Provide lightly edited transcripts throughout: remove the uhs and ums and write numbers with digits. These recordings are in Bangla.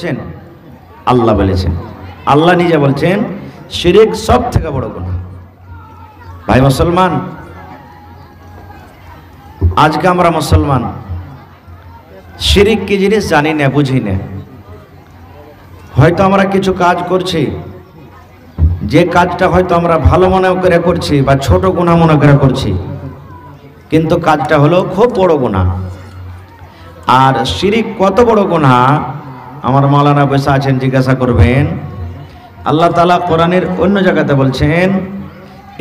বলেছেন? আল্লাহ বলেছেন, আল্লাহ নিজে বলছেন শিরিক সব থেকে বড় গুনাহ। ভাই মুসলমান, আজকে আমরা মুসলমান শিরিক কি জিনিস জানি না, বুঝি না। হয়তো আমরা কিছু কাজ করছি, যে কাজটা হয়তো আমরা ভালো মনে করে করছি বা ছোট গুনাহ মনে করে করছি, কিন্তু কাজটা হলো খুব বড় গুনাহ। আর শিরিক কত বড় গুনাহ আমার মাওলানা বসে আছেন, জিজ্ঞাসা করবেন। আল্লাহ তাআলা কোরআনের অন্য জায়গাতে বলছেন,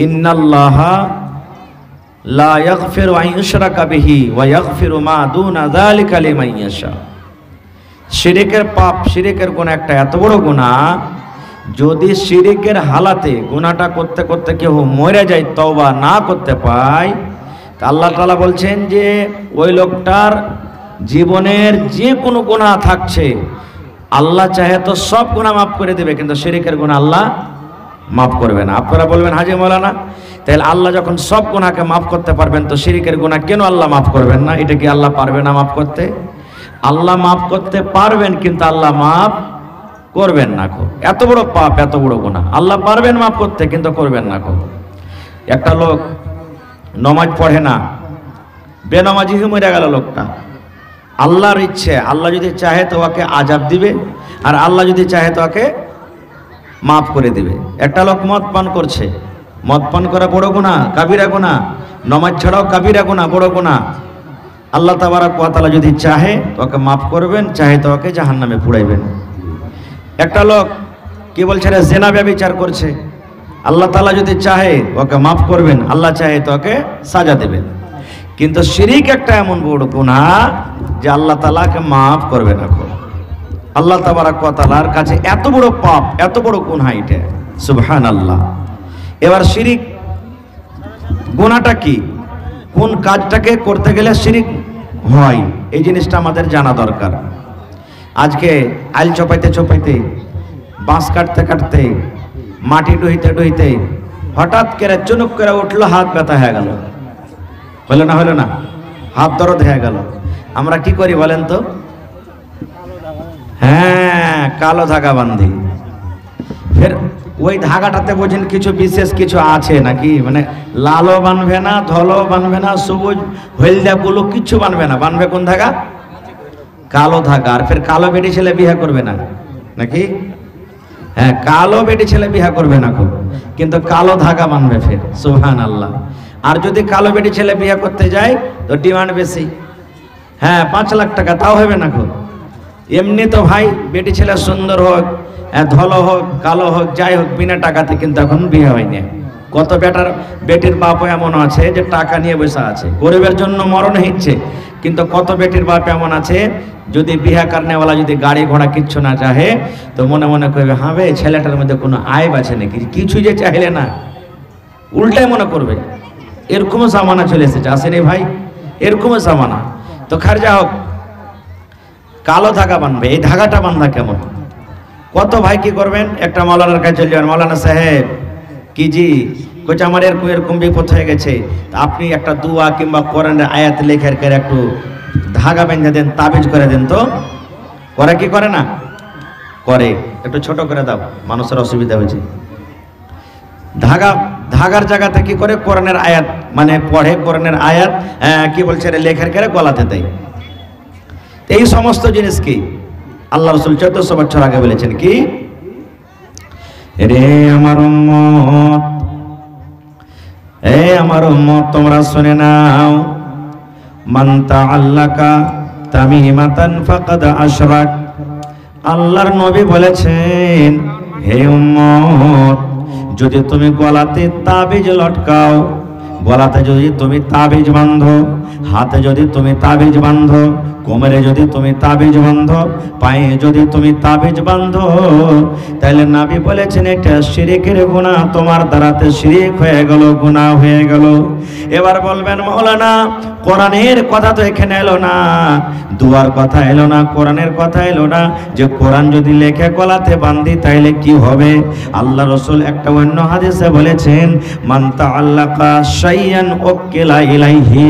ইন্নাল্লাহা লা ইয়াগফিরু আন ইউশরাকা বিহি ওয়া ইয়াগফিরু মা দুনা যালিকা লিমান ইয়াশা। শিরিকের পাপ, শিরিকের গুনাহ একটা এত বড় গুনাহ, যদি শিরিকের হালাতে গুনাহটা করতে করতে কেউ মরে যায়, তওবা না করতে পায়, তা আল্লাহ তাআলা বলছেন যে ওই লোকটার জীবনের যে কোনো গুনাহ থাকছে, আল্লাহ চাহে তো সব গুনাহ মাফ করে দেবে, কিন্তু শিরিকের গুনাহ আল্লাহ মাফ করবে না। আপনারা বলবেন, হাজি মাওলানা, তাহলে আল্লাহ যখন সব গুনাহকে মাফ করতে পারবেন, তো শিরিকের গুনাহ কেন আল্লাহ মাফ করবেন না? এটা কি আল্লাহ পারবে না মাফ করতে? আল্লাহ মাফ করতে পারবেন, কিন্তু আল্লাহ মাফ করবেন না। এত বড় পাপ, এত বড় গুনাহ আল্লাহ পারবেন মাফ করতে, কিন্তু করবেন না। একটা লোক নামাজ পড়ে না, বেনামাজি হয়ে মরে গেল লোকটা। আল্লাহর ইচ্ছে, আল্লাহ যদি চাহে তো ওকে আযাব দিবে, আর আল্লাহ যদি চাহে তো ওকে মাফ করে দিবে। একটা লোক মদ পান করছে, মদ পান করা বড় গুনাহ, কাবিরা গুনাহ। নামাজ ছাড়াও কাবিরা গুনাহ, বড় গুনাহ। আল্লাহ তাবারক ওয়া তাআলা যদি চাহে তো ওকে মাফ করবেন, চাহে তো ওকে জাহান্নামে পুড়াইবেন। একটা লোক কি বলছে রে, জিনা ব্যভিচার করছে, আল্লাহ তাআলা যদি চাহে ওকে মাফ করবেন, আল্লাহ চাহে তো ওকে সাজা দেবেন। কিন্তু শিরিক একটা এমন বড় গুনাহ যে আল্লাহ তাআলাকে মাফ করবে না। আল্লাহ তাবারক ওয়া তাআলার কাছে এত বড় পাপ, এত বড় গুনাহ এটা, সুবহানাল্লাহ। এবার শিরিক গুনাহটা কি, কোন কাজটাকে করতে গেলে শিরিক হয়, এই জিনিসটা আমাদের জানা দরকার। আজকে আইল চপাইতে চপাইতে, বাঁশ কাটতে কাটতে, মাটি ডুইতে ডুইতে হঠাৎ করে চুনুক করে উঠলো, হাত ব্যথা হয়ে গেল। হলো না? হলো না? হাত দরদ হয়ে গেল। আমরা কি করি বলেন তো? হ্যাঁ, কালো ধাগা বান্ধি। ফের ওই ধাগাটাতে বোঝেন কিছু বিশেষ কিছু আছে নাকি, মানে লালও বানবে না, ধলও বানবে না, সবুজ হলদা বুলু কিচ্ছু বানবে না। বানবে কোন ধাগা? কালো ধাগা। আর ফের কালো বেটি ছেলে বিয়ে করবে না নাকি? হ্যাঁ, কালো বেটি ছেলে বিয়ে করবে না, কিন্তু কালো ধাগা বানবে ফের, সুবহানাল্লাহ। আর যদি কালো বেটি ছেলে বিয়ে করতে যায় তো ডিমান্ড বেশি। হ্যাঁ, 5 লাখ টাকা, তাও হবে না। এমনি তো ভাই বেটি ছেলে সুন্দর হোক, ধলো হোক, কালো হোক, যাই হোক, বিনা টাকাতে কিন্তু এখন বিয়ে হয়নি। কত বেটির বাপ এমন আছে যে টাকা নিয়ে বসে আছে, গরিবের জন্য মরণ হচ্ছে। কিন্তু কত বেটির বাপ এমন আছে, যদি বিয়ে করনেওয়ালা যদি গাড়ি ঘোড়া কিচ্ছু না চাহে, তো মনে মনে করবে, হ্যাঁ ভাই ছেলেটার মধ্যে কোনো আইব আছে নাকি, কিছু যে চাইলে না, উল্টাই মনে করবে। এরকমও জামানা চলে এসেছে, আসেনি ভাই? এরকমও জামানা। তো খারজা হোক, কালো ধাগা বানবে। এই ধাগাটা বান্ধা কেমন? কত ভাই কি করবেন, একটা মাওলানার কাছে চলে যাবেন, মাওলানা সাহেব কি জি কইছে আমার এরকম বিপদ হয়ে গেছে, আপনি একটা দোয়া কিংবা কোরআনের আয়াত লেখার করে একটু ধাগা বেঁধে দেন, তাবিজ করে দেন। তো করে কি করে না? করে। একটু ছোট করে দাও, মানুষের অসুবিধা হয়েছে। ধাগার জায়গাতে কি করে, কোরআনের আয়াত মানে পড়ে, কোরআনের আয়াত কি বলছে লেখার করে গলাতে দেয়। এই সমস্ত জিনিস কি আল্লাহ রাসূল 1400 বছর আগে বলেছেন কি, রে আমার উম্মত, আমার উম্মত তোমরা শুনে নাও, মান তাআল্লাকা তামিমাতান ফাকাদ আশরাক। আল্লাহর নবী বলেছেন, হে উম্মত, যদি তুমি গলাতে তাবিজ লটকাও, গলাতে যদি তুমি তাবিজ বাঁধো, হাতে যদি তুমি তাবিজ বাঁধো, কোমরে যদি তুমি তাবিজ বাঁধো, পায়ে যদি তুমি তাবিজ বাঁধো, তাহলে নবী বলেছেন এটা শিরকের গুনাহ, তোমার দ্বারাতে শিরক হয়ে গেল, গুনাহ হয়ে গেল। এবার বলবেন, মাওলানা কোরআনের কথা তো এখানে এলো না, দুয়ার কথা এলো না, কোরআনের কথা এলো না, যে কোরআন যদি লেখে গলাতে বাঁধি তাইলে কি হবে? আল্লাহ রাসূল একটা অন্য হাদিসে বলেছেন, মান তাআল্লাকা শাইয়ান উকিলা ইলাইহি,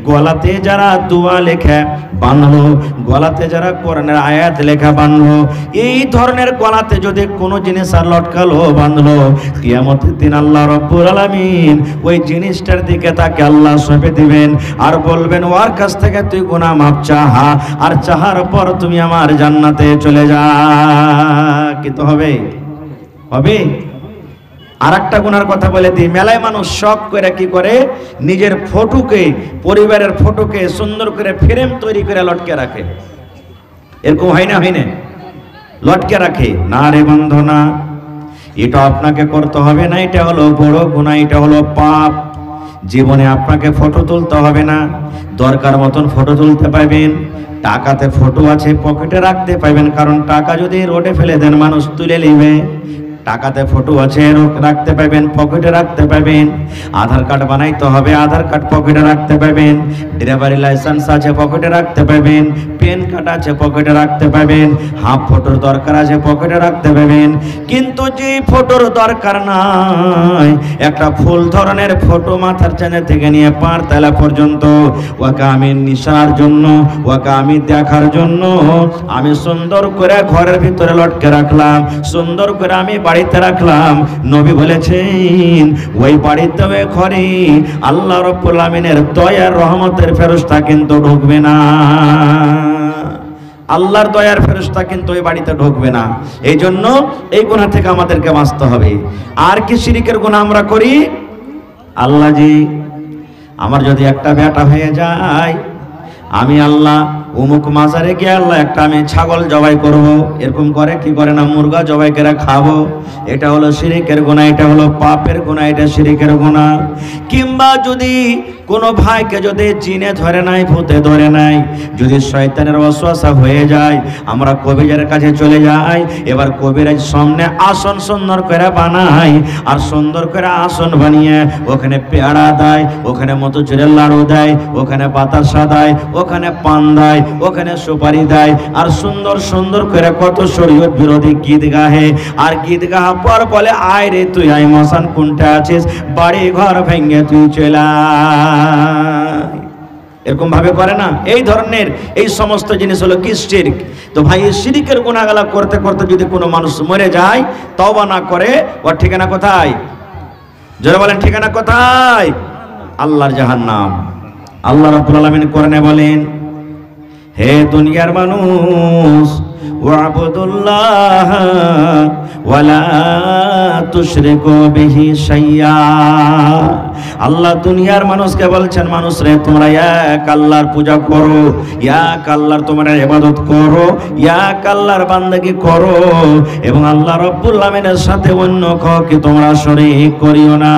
গলাতে যারা দোয়া লেখা বাঁধলো, গলাতে যারা কোরআনের আয়াত লেখা বাঁধলো, এই ধরনের গলাতে যদি কোনো জিনিস আর লটকালো বাঁধলো, কিয়ামতের দিন আল্লাহ রাব্বুল আলামিন ওই জিনিসটার দিকে তাকে আল্লাহ সঁপে দিবেন আর বলবেন ওর কাছ থেকে তুই গুনাহ মাপ চাহা, আর চাহার পর তুমি আমার জান্নাতে চলে যা। কি তো হবে? হবে। আর একটা গুনার কথা বলে দিই, মেলায় মানুষ শখ করে কি করে, নিজের ফটোকে, পরিবারের ফটোকে সুন্দর করে ফ্রেম তৈরি করে লটকে রাখে। এরকম হয় না? হয় না? লটকে রাখে। না রে বন্ধু না, এটা আপনাকে করতে হবে না, এটা হলো বড় গুনাহ, এটা হলো পাপ। জীবনে আপনাকে ফটো তুলতে হবে না, দরকার মতন ফটো তুলতে পারবেন। টাকাতে ফটো আছে পকেটে রাখতে পারবেন, কারণ টাকা যদি রোডে ফেলে দেন মানুষ তুলে নেবে। টাকাতে ফটো আছে রাখতে পারবেন, পকেটে রাখতে পারবেন। আধার কার্ড বানাইতে হবে, আধার কার্ড পকেটে রাখতে পারবেন। ড্রাইভারি লাইসেন্স আছে পকেটে রাখতে পারবেন। প্যান কার্ড আছে পকেটে রাখতে পারবেন। হাফ ফটোর দরকার আছে পকেটে রাখতে পারবেন। কিন্তু যে ফটোর দরকার নাই, একটা ফুল ধরনের ফটো মাথার চাঁদে থেকে নিয়ে পার তলা পর্যন্ত, ওকে আমি নিশার জন্য, ওকে আমি দেখার জন্য আমি সুন্দর করে ঘরের ভিতরে লটকে রাখলাম, সুন্দর করে আমি বাড়িতে রাখলাম। নবী বলেছেন ওই বাড়িতে ওই ঘরে আল্লাহ রাব্বুল আমিনের দয়ার রহমতের ফেরেশতা কিন্তু ঢুকবে না। আল্লাহর দয়ার ফেরেশতা কিন্তু ওই বাড়িতে ঢুকবে না। এই জন্য এই গুনাহ থেকে আমাদেরকে বাঁচতে হবে। আর কি শিরকের গুনাহ আমরা করি? আল্লাহ জি, আমার যদি একটা বেটা হয়ে যায়, আমি আল্লাহ অমুক মাজারে গিয়ে আল্লাহ একটা আমি ছাগল জবাই করব, এরকম করে কি করে না, মুরগা জবাই করে খাবো। এটা হলো শিরকের গুনাহ, এটা হলো পাপের গুনাহ, এটা শিরকের গুনাহ। কিংবা যদি কোনো ভাইকে যদি জিনে ধরে নাই, ভূতে ধরে নাই, যদি শয়তানের ওয়াসওয়াসা হয়ে যায়, আমরা কবিরাজের কাছে চলে যাই। এবার কবিরাজ সামনে আসন সুন্দর করে বানাই, আর সুন্দর করে আসন বানিয়ে ওখানে পেয়ারা দেয়, ওখানে মতিচুরের লাড়ু দেয়, ওখানে বাতাসা দেয়, ওখানে পান দেয়, ওখানে সুপারি দেয়, আর সুন্দর সুন্দর করে কত শরীয়ত বিরোধী গীত গাহে। আর গীত গাহা পর বলে আয় রে তুই আয়, মশান কোনটা আছিস, বাড়ি ঘর ভেঙে তুই চলে আয়। এরকম ভাবে করে না? এই ধরনের এই সমস্ত জিনিস হলো কি? শিরক। তো ভাই এই শিরকের গুনাহগালা করতে করতে যদি কোনো মানুষ মরে যায়, তওবা না করে, ওর ঠিকানা কোথায়? জোরে বলেন ঠিকানা কোথায়? আল্লাহর জাহান্নাম। আল্লাহ রাব্বুল আলামিন কোরআনে বলেন, হে দুনিয়ার মানুষ, ওয়াবুদুল্লাহ ওয়ালা তুশরিকু বিহি শাইয়া। আল্লাহ দুনিয়ার মানুষকে বলছেন, মানুষ রে তোমরা এক আল্লাহর পূজা করো, এক আল্লাহর তোমরা ইবাদত করো, এক আল্লাহর বান্দাগি করো, এবং আল্লাহ রাব্বুল আমিনের সাথে অন্য কাউকে তোমরা শরীক করিও না।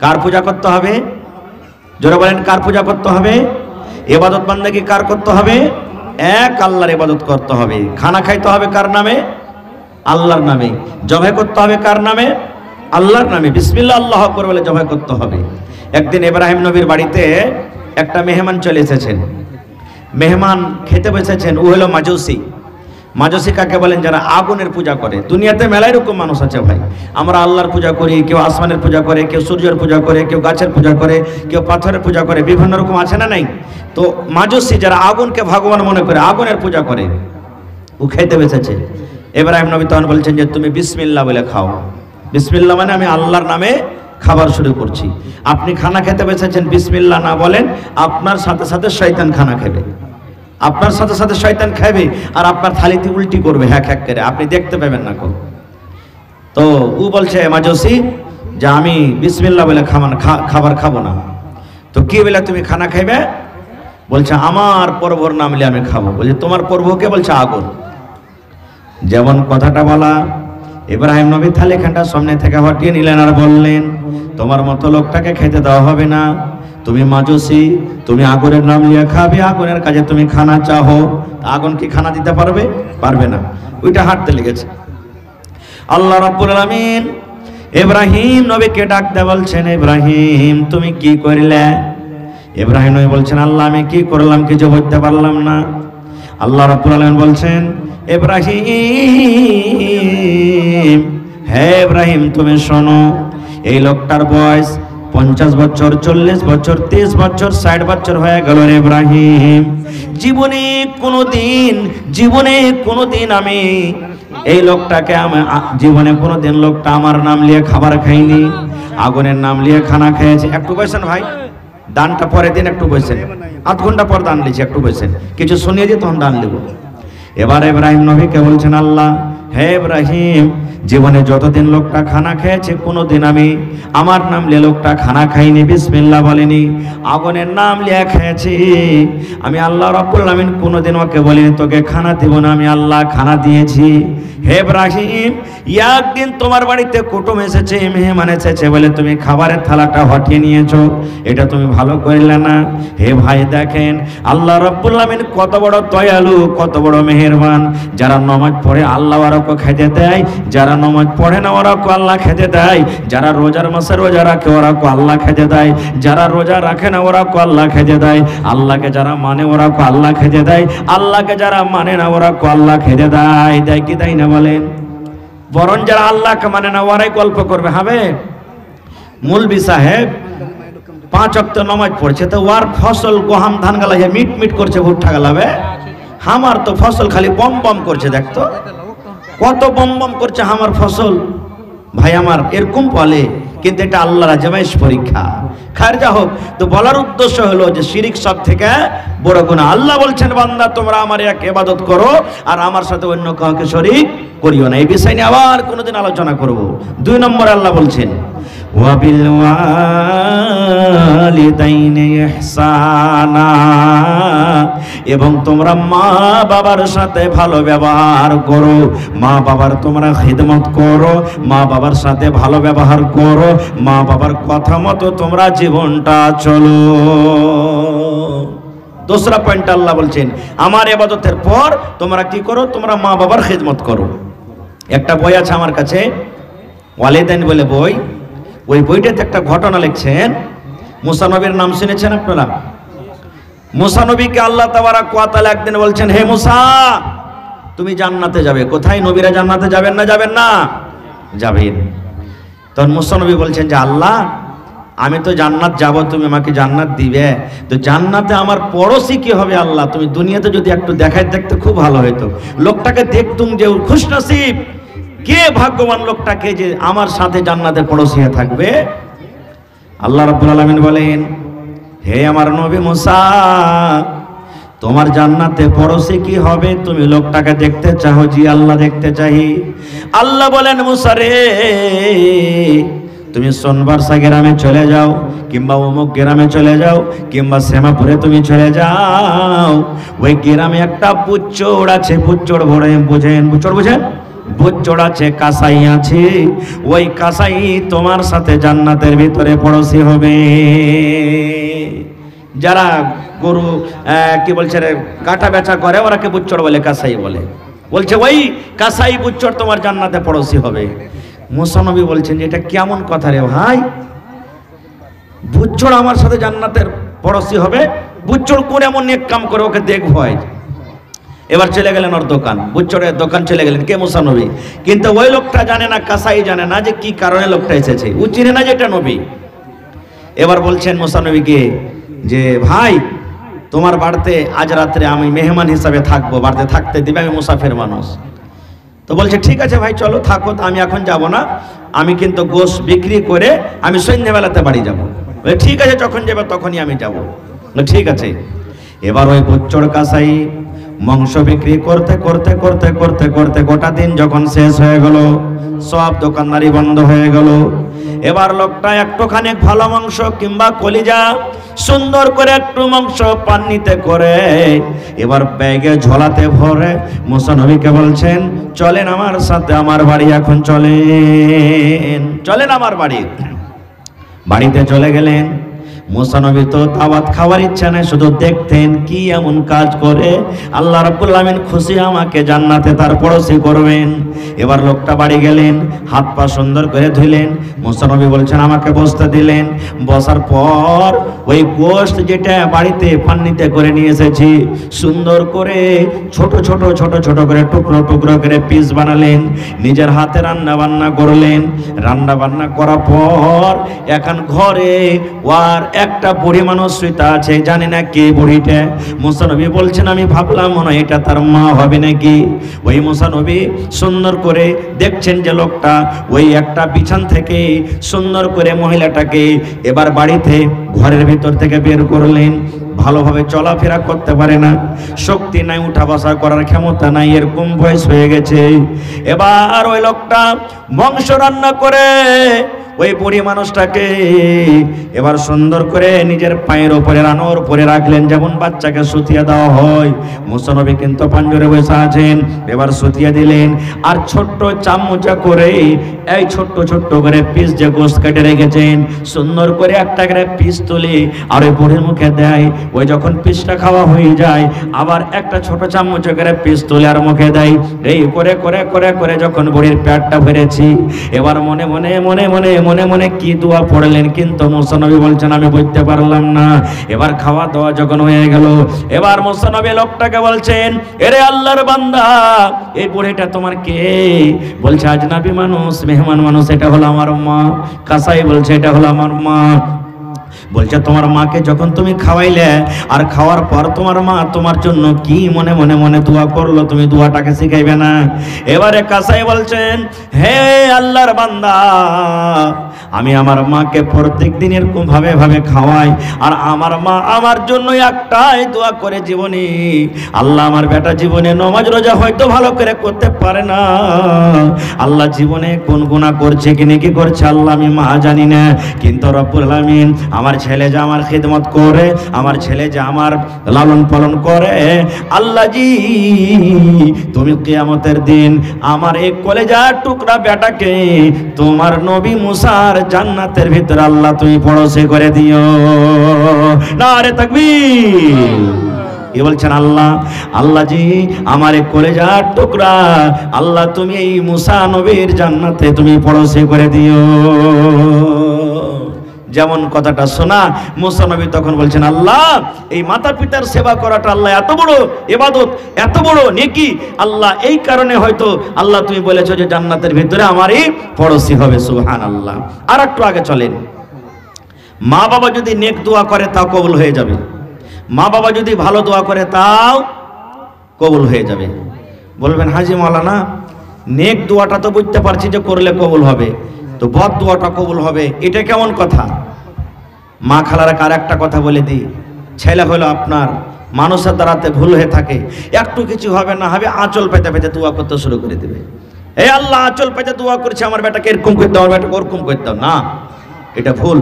কার পূজা করতে হবে? জোরে বলেন, কার পূজা করতে হবে? ইবাদত বান্দাগি কার করতে হবে? এক আল্লাহর ইবাদত করতে হবে। খানা খাইতে হবে কার নামে? আল্লাহর নামে। জবাই করতে হবে কার নামে? আল্লাহর নামে। বিসমিল্লাহ আল্লাহু আকবার বলে জবাই করতে হবে। একদিন ইব্রাহিম নবীর বাড়িতে একটা মেহমান চলে এসেছেন। মেহমান খেতে বসেছেন, ও হলো মাজুসি। মাজুসি কাকে বলেন? যারা আগুনের পূজা করে। দুনিয়াতে মেলাই রকম মানুষ আছে ভাই। আমরা আল্লাহর পূজা করি, কেউ আসমানের পূজা করে, কেউ সূর্যের পূজা করে, কেউ গাছের পূজা করে, কেউ পাথরের পূজা করে, বিভিন্ন রকম আছে না নাই? তো মাজুসি যারা আগুনকে ভগবান মনে করে, আগুনের পূজা করে, ও খেতে বসেছে। ইব্রাহিম নবী তখন বলছেন যে তুমি বিসমিল্লাহ বলে খাও। বিসমিল্লাহ মানে আমি আল্লাহর নামে খাবার শুরু করছি। আপনি খানা খেতে বসেছেন, বিসমিল্লাহ না বলেন, আপনার সাথে সাথে শয়তান খানা খাবে। আপনার সাথে সাথে শয়তান খাবে, আর আপনার থালিতে উল্টি করবে হ্যাক হ্যাক করে, আপনি দেখতে পাবেন না। তো ও বলছে মাজুসি যে আমি বিসমিল্লাহ বলে খাবার খাবো না। তো কি বলে তুমি খানা খাইবে? বলছে আমার প্রভুর নাম নিয়ে আমি খাবো। বলছে তোমার প্রভুকে? বলছে আগুন। যেমন কথাটা বলা, ইব্রাহিম নবী থালিখানটা সামনে থেকে হটিয়ে নিলেন আর বললেন, তোমার মতো লোকটাকে খেতে দেওয়া হবে না। তুমি মাজুসি, তুমি আগুনের নাম নিয়ে খাবে, আগুনের কাজে তুমি খানা চাহো। আগুন কি খানা দিতে পারবে? পারবে না। ওইটা হাঁটতে লেগেছে। আল্লাহ রাব্বুল আলামিন ইব্রাহিম নবীকে ডাকতে বলছেন, ইব্রাহিম তুমি কি করলে? ইব্রাহিম নবী বলছেন, আল্লাহ আমি কি করলাম কিছু বলতে পারলাম না। আল্লাহ রাব্বুল আলামিন বলছেন, ইব্রাহিম, হে ইব্রাহিম তুমি শোনো, এই লোকটার বয়স 50 বছর, 40 বছর, 30 বছর, 60 বছর হয়ে গেল রে ইব্রাহিম। জীবনে কোনোদিন আমি এই লোকটাকে জীবনে কোনোদিন লোকটা আমার নাম নিয়ে খাবার খাইনি, আগুনের নাম নিয়ে খানা খেয়েছে। একটু বসেন ভাই, দানটা পরে দিন, একটু বসেন, আধ ঘন্টা পর দান লিছি, একটু বসেন, কিছু শুনিয়ে দিয়ে তখন দান দেব। এবার ইব্রাহিম নবীকে বলছেন আল্লাহ, হে ইব্রাহিম, জীবনে যতদিন লোকটা খানা খেয়েছে কোনোদিন আমি আমার নাম নিয়ে লোকটা খানা খাইনি, বিসমিল্লাহ বলেনি, আগুনের নাম নিয়ে খেয়েছি। আমি আল্লাহ রাব্বুল আলামিন কোনোদিন ওকে বলিনি তোকে খানা দেব না, আমি আল্লাহ খানা দিয়েছি। হে ইব্রাহিম, একদিন তোমার বাড়িতে কুটুম এসেছে, মেহমান এসেছে বলে তুমি খাবারের থালাটা হটিয়ে নিয়েছো, এটা তুমি ভালো করলে না। হে ভাই দেখেন আল্লাহ রাব্বুল আলামিন কত বড় দয়ালু, কত বড় মেহেরবান। যারা নামাজ পড়ে আল্লাহ ওরাকে খেতে দেয়, যারা নামাজ পড়ে না ওরাকে আল্লাহ খেতে দেয়, যারা রোজার মাসে রোজা রাখে ওরাকে আল্লাহ খেতে দেয়, যারা রোজা রাখে না ওরাকে আল্লাহ খেতে দেয়, আল্লাহকে যারা মানে ওরাকে আল্লাহ খেতে দেয়, আল্লাহকে যারা মানে না ওরাকে আল্লাহ খেতে দেয়। দেয় কি তাই না বলেন? বরং যারা আল্লাহকে মানে না ওরাই গল্প করবে। হবে মৌলভী সাহেব 5 ওয়াক্ত নামাজ পড়ছে, তো ওর ফসল গহাম ধান গালা মিট মিট করছে, ভুট্টা গালাবে, আমার তো ফসল খালি বম বম করছে, দেখতো কত বম বম করছে আমার ফসল। ভাই আমার এরকম বলে, কিন্তু এটা আল্লাহর আজমাইশ পরীক্ষা। খায়ের যা হোক, তো বলার উদ্দেশ্য হলো যে শিরিক সব থেকে বড় গুনাহ। আল্লাহ বলছেন বান্দা তোমরা আমার এক ইবাদত করো আর আমার সাথে অন্য কাউকে শরীক করিও না। এই বিষয় নিয়ে আবার কোনোদিন আলোচনা করব। 2 নম্বর আল্লাহ বলছেন ওয়াবিল ওয়ালিদাইনি ইহসানা, এবং তোমরা মা বাবার সাথে ভালো ব্যবহার করো, মা বাবার তোমরা খিদমত করো, মা বাবার সাথে ভালো ব্যবহার করো, মা বাবার কথা মতো তোমরা জীবনটা চলো। দোসরা পয়েন্ট আল্লাহ বলছেন আমার ইবাদতের পর তোমরা কি করো, তোমরা মা বাবার খিদমত করো। একটা বই আছে আমার কাছে, ওয়ালিদাইন বলে বই, ওই বইটাতে একটা ঘটনা লিখছেন। মুসা নবীর নাম শুনেছেন আপনারা? মুসা নবীকে আল্লাহ তাবারাক ওয়া তাআলা একদিন বলছেন, হে মুসা তুমি জান্নাতে যাবে। কোথায়? নবীরা জান্নাতে যাবেন না? যাবেন না? যাবেন। তখন মুসা নবী বলছেন যে আল্লাহ আমি তো জান্নাত যাব, তুমি আমাকে জান্নাত দিবে, তো জান্নাতে আমার পড়োশি কি হবে আল্লাহ? তুমি দুনিয়াতে যদি একটু দেখাই দেখতে খুব ভালো হতো, লোকটাকে দেখতুম যে খুশনসিব, কে ভাগ্যবান লোকটাকে যে আমার সাথে জান্নাতে পড়োশি থাকবে। আল্লাহ রাব্বুল আলামিন বলেন হে আমার নবী মুসা, তোমার জান্নাতে পড়োশি কি হবে তুমি লোকটাকে দেখতে চাও? জি আল্লাহ দেখতে চাই। আল্লাহ বলেন মুসা রে, তুমি সোনবারসা গ্রামে চলে যাও, কিংবা অমুক গ্রামে চলে যাও, কিংবা শ্যামাপুরে তুমি চলে যাও, ওই গ্রামে একটা বুচ্চড় আছে, বুচ্চড় বুঝেন? বুচ্চড় বুঝেন? বুচ্চড় আছে, কাসাই আছে, ওই কাসাই তোমার সাথে জান্নাতের ভিতরে পড়োশি হবে। যারা গরু কি বলছে রে কাটা বেচা করে ওরাকে বুচ্চড় বলে, কাসাই বলে। বলছে ওই কাসাই বুচ্চড় তোমার জান্নাতে পড়োশি হবে। মুসা নবী বলছেন যে এটা কেমন কথা রে ভাই, বুচ্চড় আমার সাথে জান্নাতের পড়োশি হবে? বুচ্চড় কোন এমন নেক কাম করে ওকে দেখবো। এবার চলে গেলেন ওর দোকান, বুচ্চড়ের দোকান চলে গেলেন, কে? মুসা নবী। কিন্তু ওই লোকটা জানে না, কাসাই জানে না যে কি কারণে লোকটা এসেছে, ও চিনে না যে এটা নবী। এবার বলছেন মুসা নবীকে যে ভাই তোমার বাড়িতে আজ রাত্রে আমি মেহমান হিসাবে থাকবো, বাড়িতে থাকতে দিবে, আমি মুসাফির মানুষ। তো বলছে ঠিক আছে ভাই চলো থাকো, আমি এখন যাব না, আমি কিন্তু গোশ বিক্রি করে আমি সন্ধ্যাবেলাতে বাড়ি যাব। ঠিক আছে যখন যাবে তখনই আমি যাব। ঠিক আছে। এবার ওই বুচ্চড় কাসাই মাংস বিক্রি করতে করতে করতে করতে করতে গোটা দিন যখন শেষ হয়ে গেল, সব দোকানদারি বন্ধ হয়ে গেল। এবার লোকটা একটুখানি ভালো মাংস কিংবা কলিজা সুন্দর করে একটু মাংস পান্নিতে করে এবার ব্যাগে ঝোলাতে ভরে মুসা নবীকে বলছেন চলেন আমার সাথে আমার বাড়ি, এখন চলেন চলেন আমার বাড়ি। বাড়িতে চলে গেলেন। মুসা নবী তো দাওয়াত খাওয়ার ইচ্ছা নেই, শুধু দেখতেন কি এমন কাজ করে আল্লাহ রাব্বুল আলামিন খুশি আমাকে জান্নাতে তার পড়শি করবেন। এবার লোকটা বাড়ি গেলেন, হাত পা সুন্দর করে ধুইলেন। মুসা নবী বলছেন আমাকে বসতে দিলেন। বসার পর ওই গোশত যেটা বাড়িতে পান্নিতে করে নিয়ে এসেছি সুন্দর করে ছোট ছোট ছোট ছোট করে টুকরো টুকরো করে পিস বানালেন, নিজের হাতে রান্না বান্না করলেন। রান্না বান্না করার পর এখন ঘরে ওর একটা বুড়ি মানুষ শুইতে আছে, জানি না কে বুড়িটা। মুসা নবী বলছেন আমি ভাবলাম মনে হয় এটা তার মা হবে নাকি। ওই মুসা নবী সুন্দর করে দেখছেন যে লোকটা ওই একটা বিছান থেকে সুন্দর করে মহিলাটাকে এবার বাড়িতে ঘরের ভিতর থেকে বের করলেন। ভালোভাবে চলাফেরা করতে পারে না, শক্তি নাই, উঠা বসা করার ক্ষমতা নাই, এরকম বয়স হয়ে গেছে। এবার ওই লোকটা মাংস রান্না করে ওই বুড়ি মানুষটাকে এবার সুন্দর করে নিজের পায়ের ওপরে রানোর উপরে রাখলেন, যেমন বাচ্চাকে সুতিয়া দেওয়া হয়। মুসা নবী কিন্তু পাঞ্জরে বসে আছেন, এবার সুতিয়া দিলেন। আর ছোট্ট চামচা করে এই ছোট্ট ছোট্ট করে পিস যে গোশত কেটে রেখেছেন সুন্দর করে একটা করে পিস তুলে আর ওই বুড়ির মুখে দেয়। ওই যখন পিসটা খাওয়া হয়ে যায় আবার একটা ছোট চামচ করে পিস তুলে আর মুখে দেয়। এই করে করে করে করে যখন বুড়ির পেটটা ভরেছি এবার মনে মনে মনে মনে মনে মনে কি দোয়া পড়লেন কিন্তু মুসা নবী বলছেন আমি বুঝতে পারলাম না। এবার খাওয়া দাওয়া যখন হয়ে গেল এবার মুসা নবী লোকটাকে বলছেন এরে আল্লাহর বান্দা এই বুড়িটা তোমার কে? বলছে আজনাবী মানুষ, মেহমান মানুষ, এটা হলো আমার মা। কাসাই বলছে এটা হলো আমার মা। বলছে তোমার মাকে যখন তুমি খাওয়াইলে আর খাওয়ার পর তোমার মা তোমার জন্য কি মনে মনে মনে দোয়া করলো, তুমি দোয়াটাকে শিখাইবে না? এবারে কাসাই বলছেন হে আল্লাহর বান্দা আমি আমার মাকে প্রত্যেক দিন এরকম ভাবে ভাবে খাওয়াই আর আমার মা আমার জন্য একটাই দোয়া করে জীবনে, আল্লাহ আমার বেটা জীবনে নামাজ রোজা হয়তো ভালো করে করতে পারে না, আল্লাহ জীবনে কোন গুনাহ করছে কি নেকি করছে আল্লাহ আমি মা জানি না, কিন্তু রব্বুল আলামিন আমার ছেলে যে আমার খিদমত করে, আমার ছেলে যে আমার লালন পালন করে, আল্লাহ জি তুমি কিয়ামতের দিন আমার এই কলেজার টুকরা বেটাকে তোমার নবী মুসার জান্নাতের ভিতরে আল্লাহ তুমি পড়শি করে দিও। নারে তাকবীর। কি বলছেন আল্লাহ? আল্লাহ জি আমার এই কলেজার টুকরা আল্লাহ তুমি এই মুসা নবীর জান্নাতে তুমি পড়শি করে দিও। যেমন কথাটা শোনা মুসা নবী তখন বলছেন আল্লাহ এই মাতা পিতার সেবা করাটা আল্লাহ এত বড় ইবাদত, এত বড় নেকি আল্লাহ, এই কারণে হয়তো আল্লাহ তুমি বলেছো যে জান্নাতের ভিতরে আমারই পড়শি হবে। সুবহানাল্লাহ। আর একটু আগে চলেন, মা বাবা যদি নেক দোয়া করে তাও কবুল হয়ে যাবে, মা বাবা যদি ভালো দোয়া করে তাও কবুল হয়ে যাবে। বলবেন হাজি মাওলানা নেক দোয়াটা তো বুঝতে পারছি যে করলে কবুল হবে, তো বদ দোয়াটা কবুল হবে এটা কেমন কথা? মা খালারা আর একটা কথা বলে দিই, ছেলে হলো আপনার মানুষের দ্বারাতে ভুল হয়ে থাকে, একটু কিছু হবে না হবে আঁচল পেতে পেতে দোয়া করতে শুরু করে দেবে। এই আল্লাহ আঁচল পেতে দোয়া করছে আমার বেটাকে এরকম করতে দাও, আমার বেটাকে ওরকম করতে দাও, না এটা ভুল,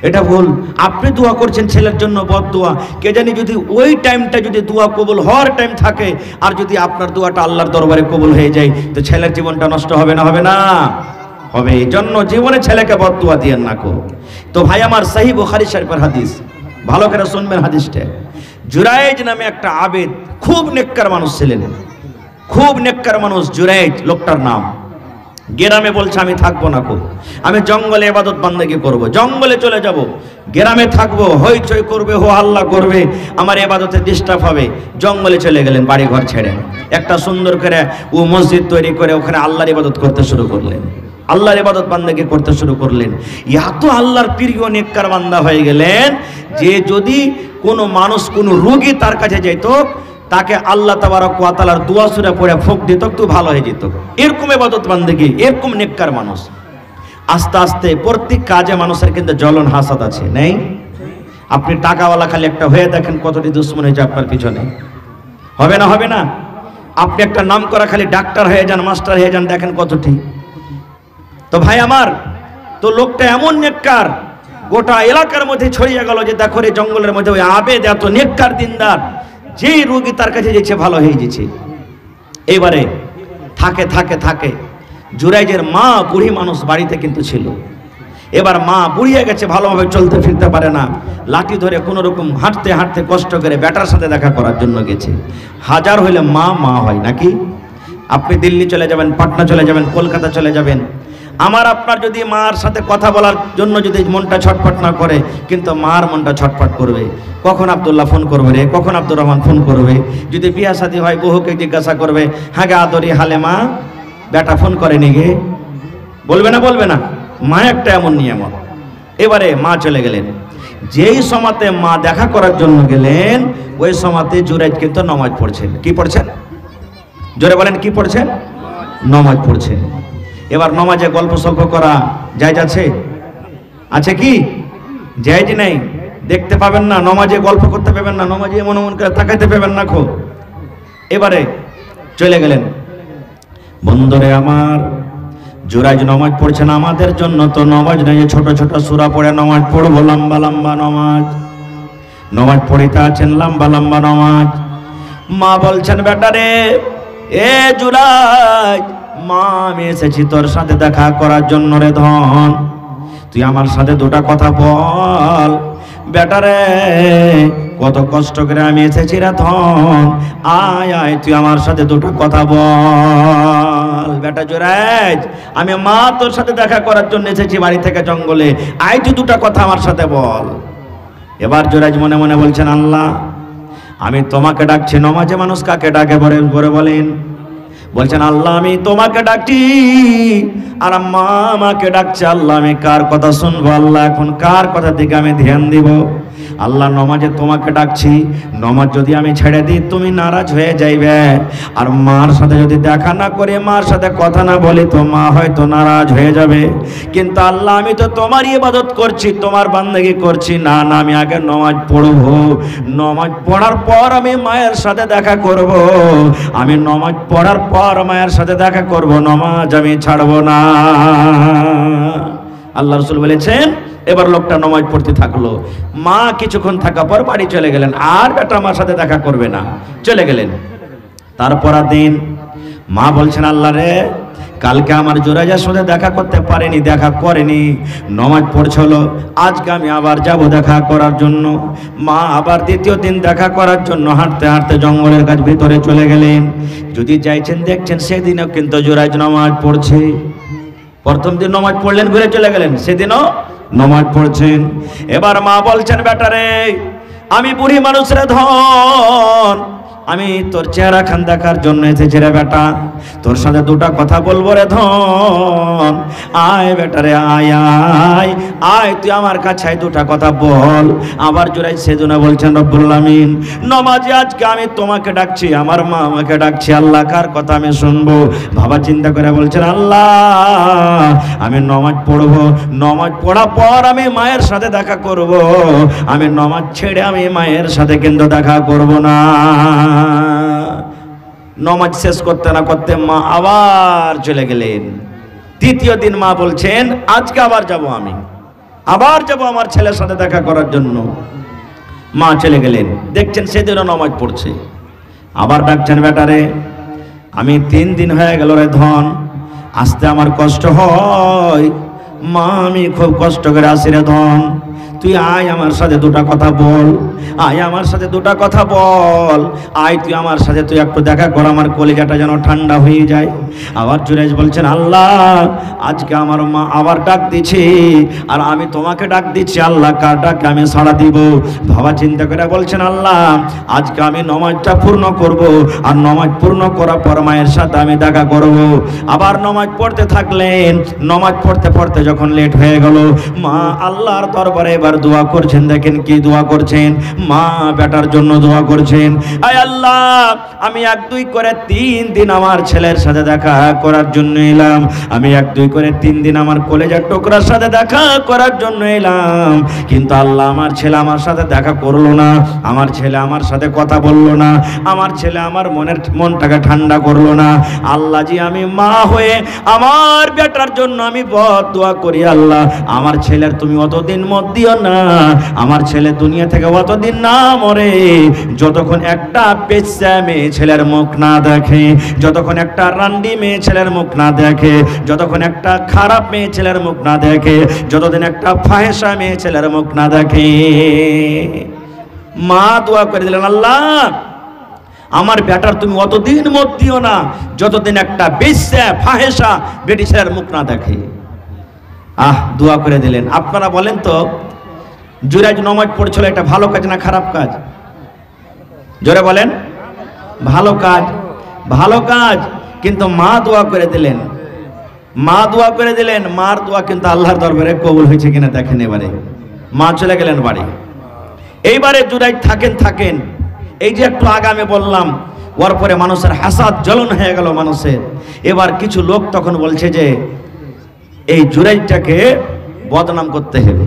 এটা ভুল। আপনি দোয়া করছেন ছেলের জন্য বদ দোয়া, কে জানি যদি ওই টাইমটা যদি দোয়া কবুল হওয়ার টাইম থাকে আর যদি আপনার দোয়াটা আল্লাহর দরবারে কবুল হয়ে যায় তো ছেলের জীবনটা নষ্ট হবে না? হবে না? হবে। এই জন্য জীবনে ছেলেকে বদদুয়া দিয়েন না কো। তো ভাই আমার সহিহ বুখারী শরীফের হাদিস, ভালো করে শুনবেন হাদিসটা। জুরাইজ নামে একটা আবেদ, খুব নেককার মানুষ ছিলেন, খুব নেককার মানুষ জুরাইজ লোকটার নাম। গ্রামে বলছে আমি থাকবো না কো, আমি জঙ্গলে ইবাদত বান্দেগি করব, জঙ্গলে চলে যাব, গ্রামে থাকবো, হইচই করবে, হো আল্লাহ করবে, আমার ইবাদতে ডিস্টার্ব হবে। জঙ্গলে চলে গেলেন বাড়ি ঘর ছেড়ে, একটা সুন্দর করে ও মসজিদ তৈরি করে ওখানে আল্লাহর ইবাদত করতে শুরু করলেন, আল্লাহর ইবাদত বান্দাকে করতে শুরু করলেন। এত আল্লাহর প্রিয় নেককার বান্দা হয়ে গেলেন যে যদি কোনো মানুষ কোনো রোগী তার কাছে যেত তাকে আল্লাহ তাবারক ওয়া তাআলার দোয়া সূরা পড়ে ফুঁক দিত তো ভালো হয়ে যেত। এরকম ইবাদত বান্দাকে, এরকম নেককার মানুষ। আস্তে আস্তে প্রত্যেক কাজে মানুষের কিন্তু জ্বলন হাসাদ আছে, নেই? আপনি টাকাওয়ালা খালি একটা হয়ে দেখেন কতটি দুশ্মন হয়েছে আপনার পিছনে, হবে না? হবে না? আপনি একটা নাম করা খালি ডাক্তার হয়ে যান, মাস্টার হয়ে যান, দেখেন কতটি। তো ভাই আমার, তো লোকটা এমন নেককার গোটা এলাকার মধ্যে ছড়িয়ে গেল যে দেখো রে জঙ্গলের মধ্যে ওই আবেদ এত নেককার দিনদার, যেই রোগী তার কাছে যেছে ভালো হয়ে গেছে। এবারে থাকে থাকে থাকে জুরাইজের মা বুড়ি মানুষ বাড়িতে কিন্তু ছিল। এবার মা বুড়িয়ে গেছে, ভালোভাবে চলতে ফিরতে পারে না, লাঠি ধরে কোনো রকম হাঁটতে হাঁটতে কষ্ট করে বেটার সাথে দেখা করার জন্য গেছে। হাজার হইলে মা মা হয় নাকি? আপনি দিল্লি চলে যাবেন, পাটনা চলে যাবেন, কলকাতা চলে যাবেন, আমার আপনার যদি মার সাথে কথা বলার জন্য যদি মনটা ছটফট না করে, কিন্তু মার মনটা ছটফট করবে। কখন আব্দুল্লাহ ফোন করবে রে, কখন আব্দুর রহমান ফোন করবে। যদি বিয়া শাদী হয় বহুকে জিজ্ঞাসা করবে, হ্যাঁ গে আদরি হালেমা বেটা ফোন করেনি গে, বলবে না? বলবে না? মা একটা এমন নিয়ম। এবারে মা চলে গেলেন। যেই সময়তে মা দেখা করার জন্য গেলেন, ওই সময়তে জুরাইদ কিন্তু নামাজ পড়ছেন। কি পড়ছেন? জোরে বলেন, কি পড়ছেন? নামাজ পড়ছেন। এবার নামাজে গল্প সল্প করা জায়েজ আছে? আছে কি? জায়েজ নাই। দেখতে পাবেন না, নামাজে গল্প করতে পাবেন না, নামাজে এমন এমন করে তাকাইতে পাবেন না খো। এবারে চলে গেলেন। বন্ধুরে আমার, জুরাইদ নামাজ পড়ছেন। আমাদের জন্য তো নামাজ নেই, ছোট ছোট সূরা পড়ে নামাজ পড়বো, লম্বা লম্বা নামাজ পড়িতে আছেন, লম্বা লম্বা নামাজ। মা বলছেন, বেটা রে, এ জুরাইদ, মা আমি এসেছি তোর সাথে দেখা করার জন্য রে ধন, তুই আমার সাথে দুটা কথা বল। বেটা রে, কত কষ্ট করে আমি এসেছি রে ধন, আয় আয় তুই আমার সাথে দুটো কথা বল। বেটা জুরাইদ, আমি মা তোর সাথে দেখা করার জন্য এসেছি বাড়ি থেকে জঙ্গলে, আয় তুই দুটা কথা আমার সাথে বল। এবার জুরাইদ মনে মনে বলছেন, আল্লাহ আমি তোমাকে ডাকছি। নামাজে মানুষ কাকে ডাকে বলে বলেন? বলছেন, আল্লাহ আমি তোমাকে ডাকছি, আর মা আমাকে ডাকছে। আল্লাহ আমি কার কথা শুনবো? আল্লাহ এখন কার কথা দিকে আমি ধ্যান দিব? আল্লাহ নামাজে তোমাকে ডাকছি, নামাজ যদি আমি ছেড়ে দিই তুমি নারাজ হয়ে যাইবে, আর মার সাথে যদি দেখা না করে, মার সাথে কথা না বলি, তো মা হয়তো নারাজ হয়ে যাবে। কিন্তু আল্লাহ আমি তো তোমারই ইবাদত করছি, তোমার বান্দেগি করছি। না না, আমি আগে নামাজ পড়বো, নামাজ পড়ার পর আমি মায়ের সাথে দেখা করব। আমি নামাজ পড়ার পর মায়ের সাথে দেখা করব, নামাজ আমি ছাড়বো না। আল্লাহ রাসূল বলেছেন, এবার লোকটা নামাজ পড়তে থাকলো। মা কিছুক্ষণ থাকা পর বাড়ি চলে গেলেন, আর বেটা আমার সাথে দেখা করবে না, চলে গেলেন। তারপর দিন মা বলছেন, আল্লাহ রে, কালকে আমার জুরাইদের সাথে দেখা করতে পারেনি, দেখা করেনি, নামাজ পড়ছিল, আজকে আমি আবার যাব দেখা করার জন্য। মা আবার দ্বিতীয় দিন দেখা করার জন্য হাঁটতে হাঁটতে জঙ্গলের কাছ ভিতরে চলে গেলেন। যদি চাইছেন দেখছেন, সেদিনও কিন্তু জুরাইদ নামাজ পড়ছে। প্রথম দিন নামাজ পড়লেন, ঘুরে চলে গেলেন, সেদিনও নামাজ পড়ছেন। এবার মা বলছেন, বেটা রে, আমি বুড়ি মানুষের ধন, আমি তোর চেহারা খান দেখার জন্য এসেছি রে বেটা, তোর সাথে দুটা কথা বলবো রে ধন, আয় বেটা রে, আয় আয় আয় তুই আমার কাছে আয়, দুটা কথা বল। আবার জুরাইদ সেদিন বলছেন, রব্বুল আলামিন, নামাজে আজকে আমি তোমাকে ডাকছি, আমার মা আমাকে ডাকছি, আল্লাহ কার কথা আমি শুনবো? বাবা চিন্তা করে বলছেন, আল্লাহ আমি নামাজ পড়বো, নামাজ পড়ার পর আমি মায়ের সাথে দেখা করব, আমি নামাজ ছেড়ে আমি মায়ের সাথে কিন্তু দেখা করব না। নামাজ শেষ করতে না করতে মা আবার চলে গেলেন। তৃতীয় দিন মা বলছেন, আজকে আবার যাব, আমি আবার যাব আমার ছেলের সাথে দেখা করার জন্য। মা চলে গেলেন, দেখছেন সেদিনও নামাজ পড়ছে। আবার ডাকছেন, বেটারে, আমি 3 দিন হয়ে গেল রে ধন, আসতে আমার কষ্ট হয়, মা আমি খুব কষ্ট করে আসি রে ধন, তুই আয় আমার সাথে দুটা কথা বল, আয় আমার সাথে দুটা কথা বল, আয় তুই আমার সাথে, তুই একটু দেখা কর, আমার কলিজাটা যেন ঠান্ডা হয়ে যায়। আবার জুরাইদ বলছেন, আল্লাহ আজকে আমার মা আবার ডাক দিচ্ছে, আর আমি তোমাকে ডাক দিচ্ছি, আল্লাহ কার ডাকে আমি সাড়া দিব? বাবা চিন্তা করে বলছেন, আল্লাহ আজকে আমি নামাজটা পূর্ণ করব, আর নামাজ পূর্ণ করার পর মায়ের সাথে আমি দেখা করব। আবার নামাজ পড়তে থাকলেন। নামাজ পড়তে পড়তে যখন লেট হয়ে গেল, মা আল্লাহর দরবারে এবার দোয়া করছেন। দেখেন কি দোয়া করছেন, মা বেটার জন্য দোয়া করছেন, আয় আল্লাহ আমি 1-2 করে 3 দিন আমার ছেলের সাথে দেখা করার জন্য এলাম, আমি 1-2 করে 3 দিন আমার কলেজের টুকরার সাথে দেখা করার জন্য এলাম, কিন্তু আল্লাহ আমার ছেলে আমার সাথে দেখা করলো না, আমার ছেলে আমার সাথে কথা বললো না, আমার ছেলে আমার মনটাকে ঠান্ডা করলো না। আল্লাহ জি, আমি মা হয়ে আমার বেটার জন্য আমি বদ দোয়া করি, আল্লাহ আমার ছেলের তুমি অতদিন মত দিও না, আমার ছেলে দুনিয়া থেকে অতদিন না মরে যতক্ষণ একটা পেচ্ছা মেয়ে ছেলের মুখ না দেখে, যতক্ষণ একটা রান্ডি মেয়ে ছেলের মুখ না দেখে, যতক্ষণ একটা খারাপ মেয়ে ছেলের মুখ না দেখে, যতদিন একটা ফাহেসা মেয়ে ছেলের মুখ না দেখে। মা দোয়া করে দিলেন, আল্লাহ আমার বেটার তুমি অতদিন মত দিও না যতদিন একটা বেশ্যা ফাহেসা বেটি ছেলের মুখ না দেখে। দোয়া করে দিলেন। আপনারা বলেন তো, জুরাইজ নামাজ পড়ছিল, এটা ভালো কাজ না খারাপ কাজ? জোরে বলেন। ভালো কাজ, ভালো কাজ। কিন্তু মা দোয়া করে দিলেন, মা দোয়া করে দিলেন। মার দোয়া কিন্তু আল্লাহর দরবারে কবুল হয়েছে কিনা দেখেন। এবারে মা চলে গেলেন বাড়ি। এইবারে জুরাইজ থাকেন। এই যে একটু আগামে বললাম, ওর পরে মানুষের হাসাদ জ্বলন হয়ে গেল মানুষের। এবার কিছু লোক তখন বলছে যে এই জুরাইজটাকে বদনাম করতে হবে,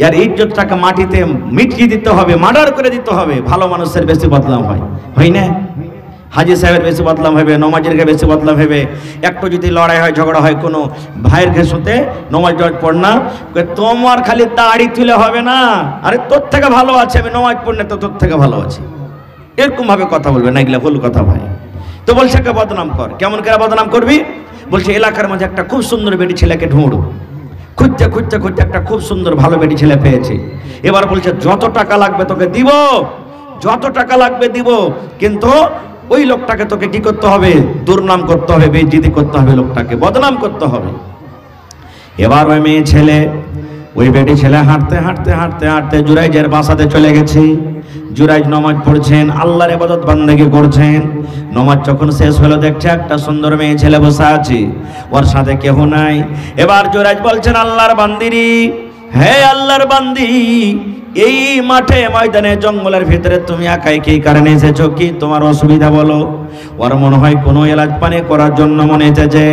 এর ইজ্জতটাকে মাটিতে মিটিয়ে দিতে হবে, মার্ডার করে দিতে হবে। ভালো মানুষের বেশি বদনাম হয় না? হাজি সাহেবের বেশি বদনাম হবে, নমাজের বেশি বদনাম হবে। একটু যদি লড়াই হয়, ঝগড়া হয় কোনো ভাইয়ের ঘেঁষতে, নমাজ পড় না, তোমার খালি দাড়ি তুলে হবে না, আরে তোর থেকে ভালো আছে, আমি নমাজ পড়লে তো তোর থেকে ভালো আছি, এরকম ভাবে কথা বলবে না, এগুলা ভুল কথা ভাই। তো বলছে কে বদনাম কর। কেমন করে বদনাম করবি? বলছে এলাকার মাঝে একটা খুব সুন্দর বেটি ছেলেকে ঢুঁড়ো। খুঁজতে খুঁজতে খুঁজতে একটা খুব সুন্দর ভালো বেটি ছেলে পেয়েছে। এবার বলছে যত টাকা লাগবে তোকে দিব, যত টাকা লাগবে দিব, কিন্তু ওই লোকটাকে তোকে কি করতে হবে? দুর্নাম করতে হবে, বেইজ্জতি করতে হবে, লোকটাকে বদনাম করতে হবে। এবার ওই মেয়ে ছেলে, ওই বেটি ছেলে হাঁটতে হাঁটতে হাঁটতে হাঁটতে জুরাইজের বাসাতে চলে গেছে। জুরাইজ নামাজ পড়ছেন, আল্লাহর ইবাদত বান্দেগি করছেন। নামাজ যখন শেষ হলো, দেখছে একটা সুন্দর মেয়ে ছেলে বসে আছে, ওর সাথে কেহ নাই। এবার জুরাইজ বলছেন, আল্লাহর বান্দিরি, হে আল্লাহর বান্দি, এই মাঠে ময়দানে জঙ্গলের ভিতরে তুমি একাই কি কারণে এসেছো? কি তোমার অসুবিধা বলো? ওর মনে হয় কোনো এলাজ পানি করার জন্য মনে এসেছে।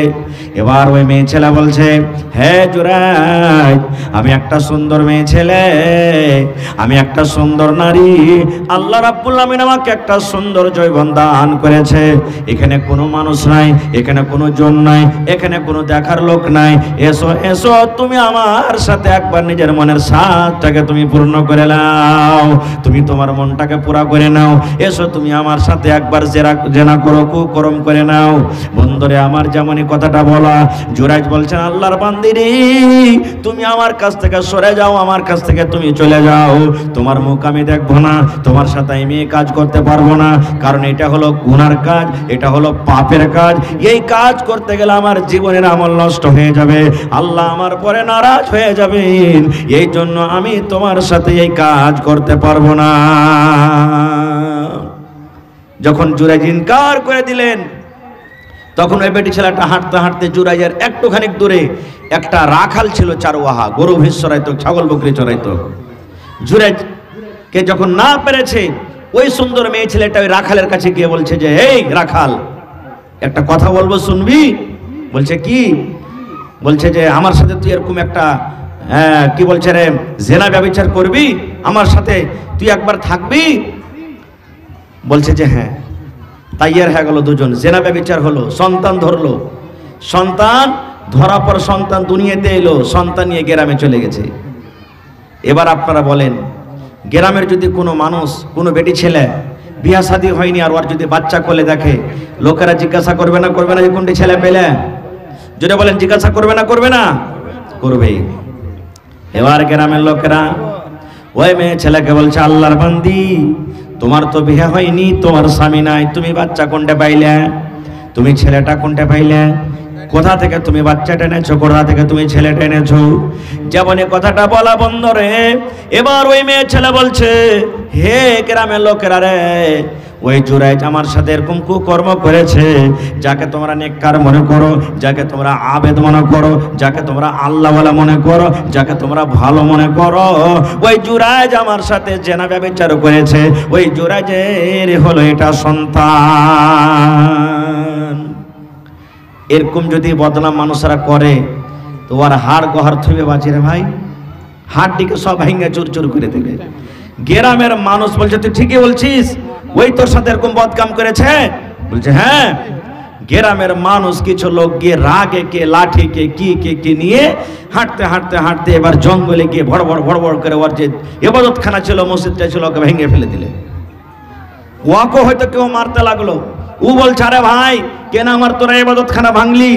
এবার ওই মেয়ে ছেলে বলছে, হে জুরাইজ, আমি একটা সুন্দর মেয়ে ছেলে, আমি একটা সুন্দর নারী, আল্লাহ রাব্বুল আমিন আমাকে একটা সুন্দর যৌবন দান করেছে। এখানে কোনো মানুষ নাই, এখানে কোনো জন নাই, এখানে কোনো দেখার লোক নাই। এসো এসো, তুমি আমার সাথে একবার নিজের মনের স্বাদটাকে তুমি পূর্ণ করে নাও, তুমি তোমার মনটাকে পুরা করে নাও। এসো তুমি আমার সাথে একবার জেনা করো, কুকরম করে নাও। বন্ধুরে আমার যেমনই কথাটা বলা, জুরাইজ বলছেন, আল্লাহর বান্দিরে, তুমি আমার কাছ থেকে সরে যাও, আমার কাছ থেকে তুমি চলে যাও। তোমার মুখ আমি দেখবো না, তোমার সাথে আমি কাজ করতে পারবো না, কারণ এটা হলো গুনার কাজ, এটা হলো পাপের কাজ। এই কাজ করতে গেলে আমার জীবনের আমল নষ্ট হয়ে যাবে, আল্লাহ আমার পরে নারাজ হয়ে যাবেন। এই জন্য আমি তোমার সাথে এই কাজ করতে পারবো না। যখন জুরাইজ ইনকার করে দিলেন, তখন ওই বেটি ছেলেটা হাঁটতে হাঁটতে জুরাইজের একটুখানি দূরে একটা রাখাল ছিল, চারওয়াহা, গরু ভেঁস চড়াইতো, ছাগল বকরি চড়াইতো। জুরাইজকে যখন না পেরেছে, ওই সুন্দর মেয়ে ছেলেটা ওই রাখালের কাছে গিয়ে বলছে যে, এই রাখাল, একটা কথা বলবো, শুনবি? বলছে কি? বলছে যে আমার সাথে তুই এরকম একটা কি বলছে রে, জেনা ব্যভিচার করবি, আমার সাথে তুই একবার থাকবি? বলছে যে হ্যাঁ। তাইয়ার হয়ে গেল দুজন, জেনা ব্যভিচার হলো, সন্তান ধরলো। সন্তান ধরা পর সন্তান দুনিয়াতে এলো, সন্তান নিয়ে গ্রামে চলে গেছে। এবার আপনারা বলেন, গ্রামের যদি কোনো মানুষ, কোনো বেটি ছেলে বিয়া শাদী হয়নি, আর ওর যদি বাচ্চা কোলে দেখে, লোকেরা জিজ্ঞাসা করবে না করবে না যে কোনটি ছেলে পেলে? যদি বলেন জিজ্ঞাসা করবে না করবে না? করবে। এবার গ্রামের লোকেরা ওই মেয়ে ছেলেকে বলছে, আল্লাহর বান্দি, তোমার তো বিয়ে হয়নি, তোমার স্বামী নাই, তুমি বাচ্চা কোনটা পাইলে? তুমি ছেলেটা কোনটা পাইলে? কোথা থেকে তুমি বাচ্চাটা এনেছো? কোথা থেকে তুমি ছেলেটা এনেছো? যেমন এই কথাটা বলা বন্ধ রে, এবার ওই মেয়ে ছেলে বলছে, হে গ্রামের লোকেরা রে, ওই জুরাইজ আমার সাথে এরকম কুকর্ম করেছে, যাকে তোমরা নেককার মনে করো, যাকে তোমরা আবেদ মনে করো, যাকে তোমরা আল্লাহওয়ালা মনে করো, যাকে তোমরা ভালো মনে করো, ওই জুরাইজ আমার সাথে জেনা ব্যভিচার করেছে। ওই জুরাইজের হলো এটা সন্তান। এরকম যদি বদনাম মানুষরা করে, তো ওর হাড় গহার থইবে বাঁচি রে ভাই, হাড়টিকে সব ভেঙে চুর চুর করে দেবে। গ্রামের মানুষ বলছে, তুই ঠিকই বলছিস, ওই তোর সাথে এরকম বদকাম করেছে? বলছে হ্যাঁ। গ্রামের মানুষ কিছু লোক গিয়ে রাগে কে লাঠি কে কি নিয়ে হাঁটতে হাঁটতে হাঁটতে এবার জঙ্গলে গিয়ে ভড় ভড় করে ওর যে ইবাদতখানা ছিল, মসজিদটা ছিল, ওকে ভেঙে ফেলে দিলে। ওয়াকে হয়তো কেউ মারতে লাগলো। ও বলছে, আরে ভাই কেন আমার তোরা ইবাদতখানা ভাঙলি?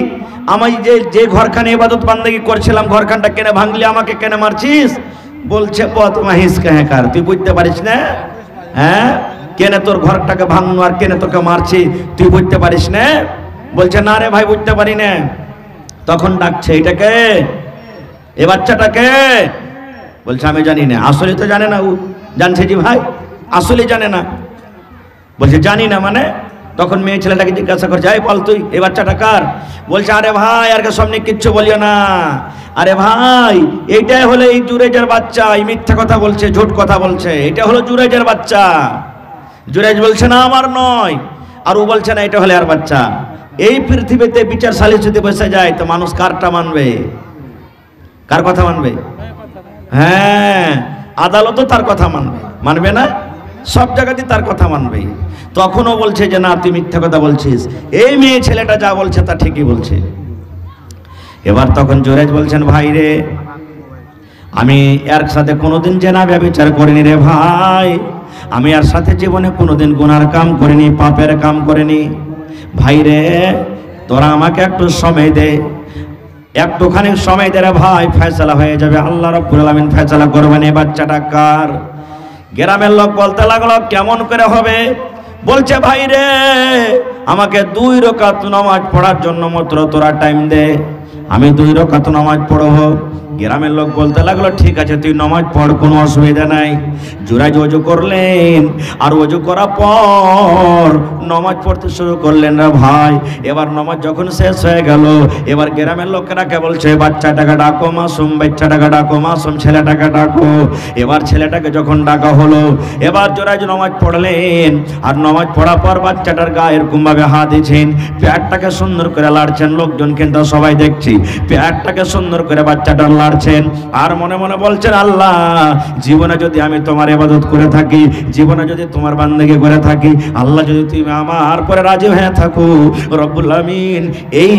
আমি যে ঘরখানে ইবাদত বান্দেগি করছিলাম ঘরখানটা কেন ভাঙলি? আমাকে কেন মারছিস? বলছে, পথ মাহিস কাহে কার, তুই বুঝতে পারিস না? হ্যাঁ, কেন তোর ঘরটাকে ভাঙনো আর কেন তোকে মারছি তুই বুঝতে পারিস না? বলছে, না রে ভাই বুঝতে পারি না। তখন ডাকছে, এটাকে, এ বাচ্চাটাকে? বলছে, আমি জানি না। আসলে তো জানে না। ও জানছে জি ভাই, আসলে জানে না। বলছে, জানি না মানে? তখন মেয়ে ছেলেটাকে জিজ্ঞাসা করছে, এই বল তুই এই বাচ্চাটা কার? বলছে, আরে ভাই আর সামনে কিচ্ছু বলিও না। আরে ভাই এইটাই হলো এই জুরেজের বাচ্চা। এই মিথ্যা কথা বলছে, ঝুট কথা বলছে। এটা হলো জুরেজের বাচ্চা। জুরেজ বলছে, না আমার নয়। আর ও বলছে, না এটা হলে আর বাচ্চা। এই পৃথিবীতে বিচার সালিশ যদি বসে যায় তো মানুষ কারটা মানবে? কার কথা মানবে? হ্যাঁ, আদালতও তার কথা মানবে না? সব জায়গাতে তার কথা মানবে। তখনও বলছে যে না তুই মিথ্যা কথা বলছিস। এই মেয়ে ছেলেটা যা বলছে তা ঠিকই বলছে। এবার তখন জুরেজ বলছেন, ভাই রে আমি এর সাথে কোনোদিন জেনা ব্যভিচার করিনি রে ভাই। আমি এর সাথে জীবনে কোনোদিন গুনার কাম করিনি, পাপের কাম করিনি। ভাই রে তোরা আমাকে একটু সময় দে, একটুখানি সময় দে রে ভাই, ফয়সালা হয়ে যাবে। আল্লাহ রাব্বুল আলামিন ফয়সালা করবেন এই বাচ্চাটা কার। গ্রামের লোক বলতে লাগলো, কেমন করে হবে? বলছে, ভাই রে আমাকে 2 রাকাত নামাজ পড়ার জন্য মাত্র তোরা টাইম দে, আমি 2 রাকাত নামাজ পড়বো। গ্রামের লোক বলতে লাগলো, ঠিক আছে তুই নামাজ পড়, কোনো অসুবিধা নাই। জুরাইজ ওযু করলেন, আর ওযু করার পর নামাজ পড়তে শুরু করলেন রে ভাই। এবার নামাজ যখন শেষ হয়ে গেল, এবার গ্রামের লোকেরাকে বলছে, বাচ্চাটাকে ডাকো, মাসুম বাচ্চাটাকে ডাকো, মাসুম ছেলেটাকে ডাকো। এবার ছেলেটাকে যখন ডাকা হলো, এবার জুরাইজ নামাজ পড়লেন। আর নামাজ পড়ার পর বাচ্চাটার গায়ে এরকম ভাবে হাত দিয়েছেন, পেটটাকে সুন্দর করে লাড়ছেন। লোকজন কিন্তু সবাই দেখছি, পেটটাকে সুন্দর করে বাচ্চাটার লাড়ছেন। আর মনে মনে বলছেন, আল্লাহ জীবনে যদি আমি তোমার ইবাদত করে থাকি, জীবনে যদি তোমার বান্দেগি করে থাকি, আল্লাহ যদি তুমি আমার পরে রাজি হয়ে থাকো, রব্বুল আমিন এই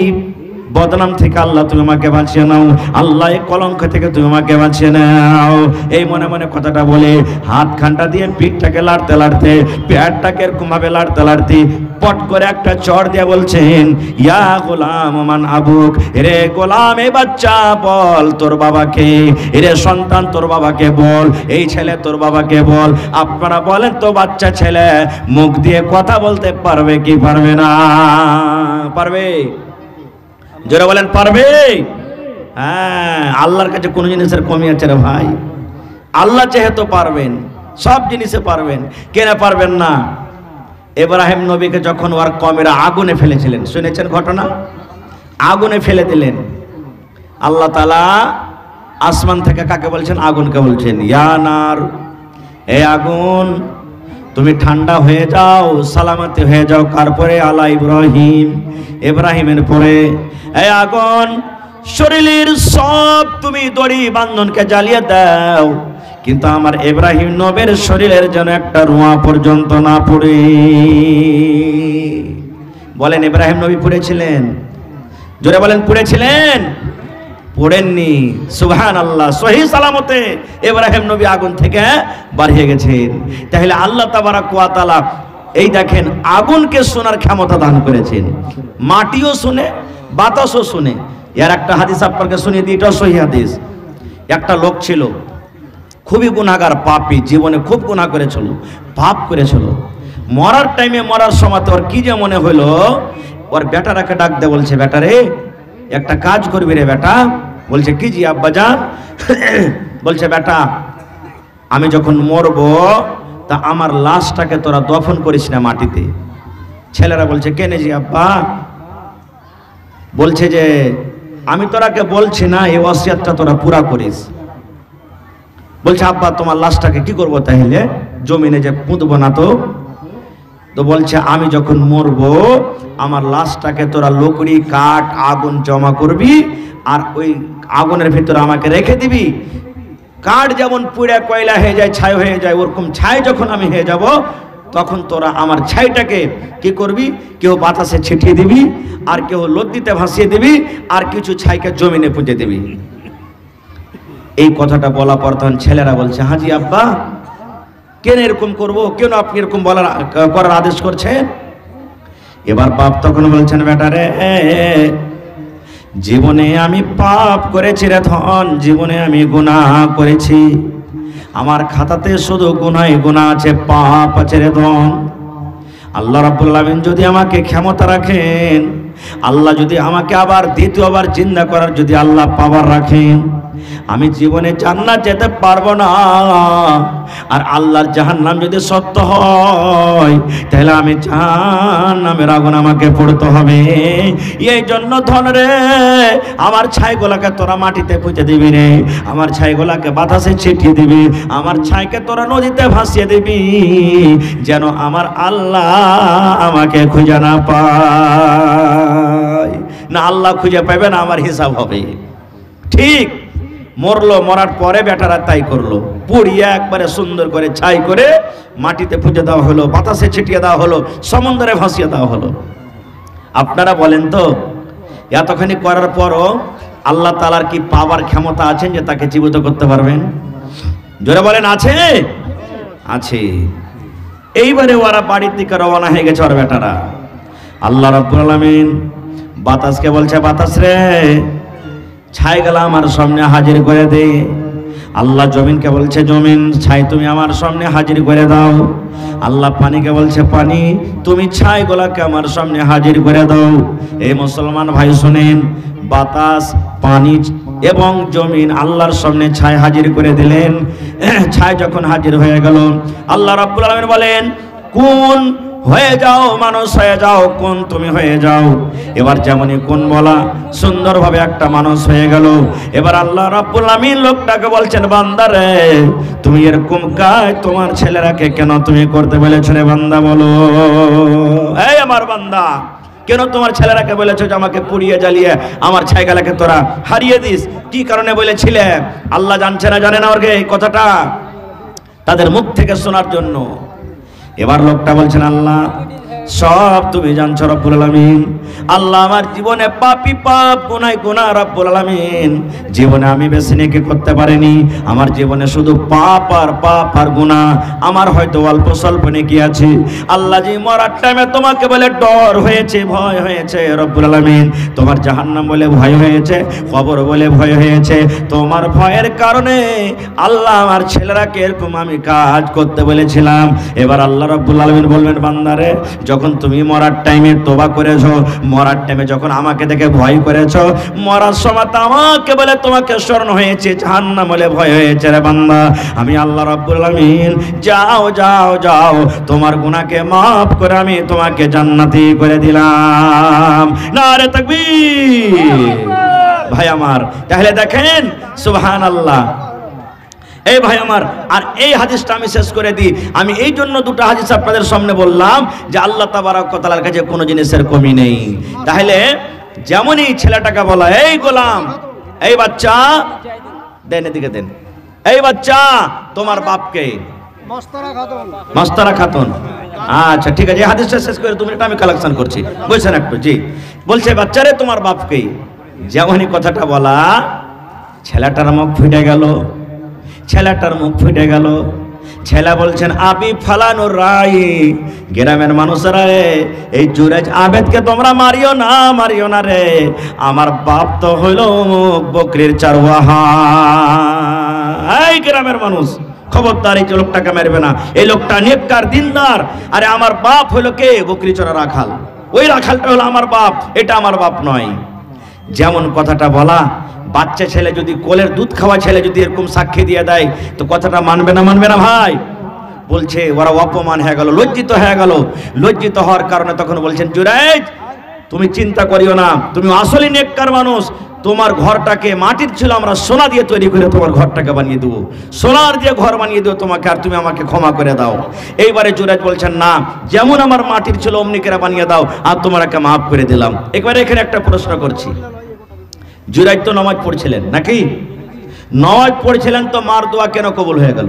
বদনাম থেকে আল্লাহ তুমি আমাকে বাঁচিয়ে নাও, আল্লাহ এই কলঙ্ক থেকে তুমি আমাকে বাঁচিয়ে নাও। এই মনে মনে কথাটা বলে হাত খানটা দিয়ে পিঠটাকে লাড়তে লাড়তে, পেটটাকে এরকম ভাবে লাড়তে লাড়তে পট করে একটা চড় দিয়ে বলছেন, ইয়া গোলাম মান আবুক, রে গোলাম এই বাচ্চা বল তোর বাবাকে, রে সন্তান তোর বাবাকে বল, এই ছেলে তোর বাবাকে বল। আপনারা বলেন তো বাচ্চা ছেলে মুখ দিয়ে কথা বলতে পারবে কি পারবে না? পারবে? জোরে বলেন, পারবে? হ্যাঁ, আল্লাহর কাছে কোন জিনিসের কমি আছে রে ভাই? আল্লাহ যেহেতু পারবেন, সব জিনিসে পারবেন, কেন পারবেন না? ইব্রাহিম নবীকে যখন ওর কওমেরা আগুনে ফেলেছিলেন, শুনেছেন ঘটনা? আগুনে ফেলে দিলেন। আল্লাহ তাআলা আসমান থেকে কাকে বলছেন? আগুনকে বলছেন, ইয়া নার, এ আগুন তুমি ঠান্ডা হয়ে যাও, সালামতি হয়ে যাও। তারপরে আলা ইব্রাহিম, ইব্রাহিমের পরে এই আগুন শরীরের সব তুমি দড়ি বান্ধনকে জ্বালিয়ে দাও, কিন্তু আমার ইব্রাহিম নবীর শরীরের যেন একটা রোঁয়া পর্যন্ত না পড়ে। বলেন ইব্রাহিম নবী পড়েছিলেন? জোরে বলেন, পড়েছিলেন? পড়েননি। সুবহানাল্লাহ, সহি সালামতে ইব্রাহিম নবী আগুন থেকে বাড়িয়ে গেছেন। তাহলে আল্লাহ তাবারাক ওয়া তাআলা এই দেখেন আগুনকে শোনার ক্ষমতা দান করেছেন, মাটিও শুনে, বাতাসও শুনে। এর একটা হাদিস আপনাকে শুনিয়ে দিই, এটা সহি হাদিস। একটা লোক ছিল খুবই গুনাহগার, পাপী, জীবনে খুব গুনাহ করেছিল, পাপ করেছিল। মরার টাইমে, মরার সময় ওর কি যে মনে হলো, ওর বেটারাকে ডাক দে, বলছে, বেটা রে একটা কাজ করবি রে বেটা। বলছে, কি জি আব্বাজান? বলছে, বেটা আমি যখন মরবো তা আমার লাশটাকে তোরা দফন করিস না মাটিতে। ছেলেরা বলছে, কেন জি আব্বা? বলছে যে আমি তোরাকে বলছি না, এই ওসিয়তটা তোরা পুরা করিস। বলছে, আব্বা তোমার লাশটাকে কি করবো তাহলে? জমিনে যে পুঁতবো না তো? তো বলছে, আমি যখন মরবো আমার লাশটাকে তোরা লকড়ি, কাঠ, আগুন জমা করবি, আর ওই আগুনের ভিতরে আমাকে রেখে দিবি। কাঠ যেমন পুড়ে কয়লা হয়ে যায়, ছাই হয়ে যায়, ওরকম ছাই যখন আমি হয়ে যাব, তখন তোরা আমার ছাইটাকে কি করবি, কেউ বাতাসে ছিটিয়ে দিবি, আর কেউ লদ্দিতে ভাসিয়ে দিবি, আর কিছু ছাইকে জমিনে পুঁতে দিবি। এই কথাটা বলা পর তখন ছেলেরা বলছে, হাজি আব্বা কেন এরকম করব, কেন আপনি এরকম করার আদেশ করছেন? এবার বাপ তখন বলছেন, বেটা রে, জীবনে আমি পাপ করেছি রে ধন, জীবনে আমি গুনাহ করেছি। আমার খাতাতে শুধু গুনাহই গুনাহ আছে, পাপ আছে রে ধন। আল্লাহ রাব্বুল আলামিন যদি আমাকে ক্ষমতা রাখেন, আল্লাহ যদি আমাকে আবার দ্বিতীয়বার জিন্দা করার যদি আল্লাহ পাওয়ার রাখেন, আমি জীবনে জান্নাত যেতে পারবো না। আর আল্লাহর জাহান্নাম যদি সত্য হয়, তাহলে আমি জাহান্নামের আগুন আমাকে পড়তে হবে। এই জন্য ধন রে, আমার ছাইগুলাকে তোরা মাটিতে পুঁতে দিবি রে, আমার ছাইগুলাকে বাতাসে ছিটিয়ে দিবি, আমার ছাইকে তোরা নদীতে ভাসিয়ে দিবি, যেন আমার আল্লাহ আমাকে খুঁজে না পায়। না আল্লাহ খুঁজে পাবে না, আমার হিসাব হবে। ঠিক মরলো, মরার পরে বেটারা তাই করলো, পুড়িয়ে একবারে সুন্দর করে ছাই করে মাটিতে পুঁতে দেওয়া হলো, বাতাসে ছিটিয়ে দেওয়া হলো, সমুদ্রে ভাসিয়ে দেওয়া হলো। আপনারা বলেন তো, এতখানি করার পরও আল্লাহ তাআলার কি পাওয়ার ক্ষমতা আছেন যে তাকে জীবিত করতে পারবেন? জোরে বলেন, আছে? আছে। এইবারে ওরা বাড়ির দিকে রওনা হয়ে গেছে ওর বেটারা। আল্লাহ রাব্বুল আলামিন বাতাসকে বলছে, বাতাস রে, ছাইগুলা আমার সামনে হাজির করে দে। আল্লাহ জমিনকে বলছে, জমিন ছাই তুমি আমার সামনে হাজির করে দাও। আল্লাহ পানিকে বলছে, পানি তুমি ছাইগুলাকে আমার সামনে হাজির করে দাও। এই মুসলমান ভাই শুনেন, বাতাস, পানি এবং জমিন আল্লাহর সামনে ছাই হাজির করে দিলেন। ছাই যখন হাজির হয়ে গেল, আল্লাহ রাব্বুল আলামিন বলেন, কোন হয়ে যাও, মানুষ হয়ে যাও, কোন তুমি হয়ে যাও। এবার যেমনই কোন বলা, সুন্দরভাবে একটা মানুষ হয়ে গেল। এবার আল্লাহ রাব্বুল আলামিন লোকটাকে বলছেন, বান্দা রে, তুমি এরকম কাজ তোমার ছেলেরাকে কেন তুমি করতে বলেছো রে বান্দা, বলো। এই আমার বান্দা, কেন তোমার ছেলেরাকে বলেছো যে আমাকে পুড়িয়ে জ্বালিয়ে আমার ছাইগুলাকে তোরা হারিয়ে দিস? কি কারণে বলেছিলে? আল্লাহ জানছে না, জানে না ওর এই কথাটা? তাদের মুখ থেকে শোনার জন্য। এবার লোকটা বলছেন, আল্লাহ সব তুমি জানছো রব্বুল আলামিন। আল্লাহ আমার জীবনে পাপী, পাপ গুনাহ গুনাহ রব্বুল আলামিন। জীবনে আমি বেশি নেকি করতে পারিনি, আমার জীবনে শুধু পাপ আর গুনাহ। আমার হয়তো অল্প স্বল্প নেকি আছে। আল্লাহ জি মরার টাইমে তোমাকে বলে ডর হয়েছে, ভয় হয়েছে রব্বুল আলামিন। তোমার জাহান্নাম বলে ভয় হয়েছে, কবর বলে ভয় হয়েছে। তোমার ভয়ের কারণে আল্লাহ আমার ছেলেরাকে এরকম আমি কাজ করতে বলেছিলাম। এবার আল্লাহ রব্বুল আলামিন বলবেন, বান্দারে, যখন তুমি মরার টাইমে তওবা করেছো, মরার টাইমে যখন আমাকে দেখে ভয় করেছো, মরার সময় তো আমাকে বলে তোমাকে স্মরণ হয়েছে, জাহান্নাম বলে ভয় হয়েছে রে বান্দা। আমি আল্লাহ রাব্বুল আলামিন যাও যাও যাও, তোমার গুনাহকে মাফ করে আমি তোমাকে জান্নাতি করে দিলাম। নারে তাকবীর। ভাই আমার, তাহলে দেখেন সুবহানাল্লাহ। এই ভাই আমার, আর এই হাদিসটা আমি শেষ করে দিই। আমি এই জন্য দুটো হাদিস আপনাদের সামনে বললাম যে আল্লাহ তাবারক ওয়া তাআলার কাছে কোনো জিনিসের কমি নেই। তাহলে যেমনই ছেলেটাকে বলা, এই গোলাম, এই বাচ্চা, দেন এদিকে দেন, এই বাচ্চা তোমার বাপকে, মাস্তারা খাতুন। আচ্ছা ঠিক আছে, এই হাদিসটা শেষ করে 2 মিনিট আমি কালেকশন করছি, বুঝছেন একটু? জি, বলছে, বাচ্চারে তোমার বাপকে। যেমনই কথাটা বলা, ছেলেটার মুখ ফুটে গেল, ছেলেটার মুখ ফুটে গেল। ছেলে বলছেন, আবি ফালানুর রাই, গ্রামের মানুষরা এই জুরাজ আবেদকে তোমরা মারিও না, মারিও না রে। আমার বাপ তো হইল বকরির চারওয়াহা। এই গ্রামের মানুষ, খবরদার এই লোকটাকে মারবে না, এই লোকটা নেককার দিনদার। আরে আমার বাপ হইলো কে? বকরি চড়া রাখাল। ওই রাখালটা হলো আমার বাপ, এটা আমার বাপ নয়। যেমন কথাটা বলা, বাচ্চা ছেলে যদি, কোলের দুধ খাওয়া ছেলে যদি এরকম সাক্ষী দিয়ে দেয়, তো কথাটা মানবে না? মানবে না ভাই? বলছে ওরা অপমান হয়ে গেল, লজ্জিত হয়ে গেল। লজ্জিত হওয়ার কারণে তখন বলছেন, জুরাইজ তুমি চিন্তা করিও না, তুমি আসলে নেককার মানুষ। তোমার ঘরটাকে মাটির ছিল, আমরা সোনা দিয়ে তৈরি করে তোমার ঘরটাকে বানিয়ে দেবো, সোনার দিয়ে ঘর বানিয়ে দেবো তোমাকে, আর তুমি আমাকে ক্ষমা করে দাও। এইবারে জুরাইজ বলছেন, না, যেমন আমার মাটির ছিল অমনি করে বানিয়ে দাও, আর তোমাকে মাফ করে দিলাম। এবারে এখানে একটা প্রশ্ন করছি, জুরাইজ তো নামাজ পড়ছিলেন নাকি? নামাজ পড়ছিলেন, তো মার দোয়া কেন কবুল হয়ে গেল?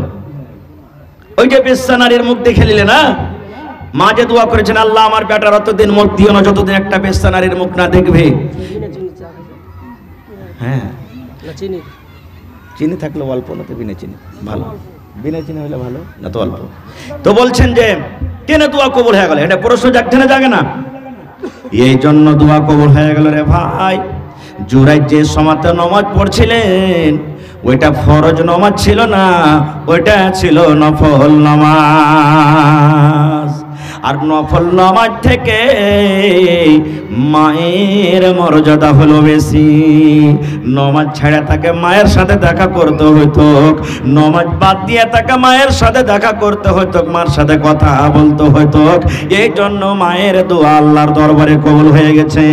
ওই যে বেশ্যা নারীর মুখ দেখে নিলে না, মা যে দোয়া করেছেন, আল্লাহ আমার বেটার অতদিন মুখ দিও না যতদিন একটা বেশ্যা নারীর মুখ না দেখবে। হ্যাঁ, চিনি থাকলে অল্প, না তো বিনা চিনি ভালো, বিনা চিনি হলে ভালো, না তো অল্প। তো বলছেন যে কেন দোয়া কবুল হয়ে গেল, এটা প্রশ্ন জাগে না? এই জন্য দোয়া কবুল হয়ে গেল রে ভাই। জুরাই যে সমাতে নামাজ পড়ছিলেন ওইটা ফরজ নামাজ ছিল না, ওইটা ছিল নফল নামাজ। আর নফল নামাজ থেকে মায়ের মর্যাদা হলো বেশি। নামাজ ছেড়ে তাকে মায়ের সাথে দেখা করতে হইতো, নামাজ বাদ দিয়ে তাকে মায়ের সাথে দেখা করতে হইতো, মার সাথে কথা বলতে হইতো। এই জন্য মায়ের দোয়া আল্লাহর দরবারে কবুল হয়ে গেছে।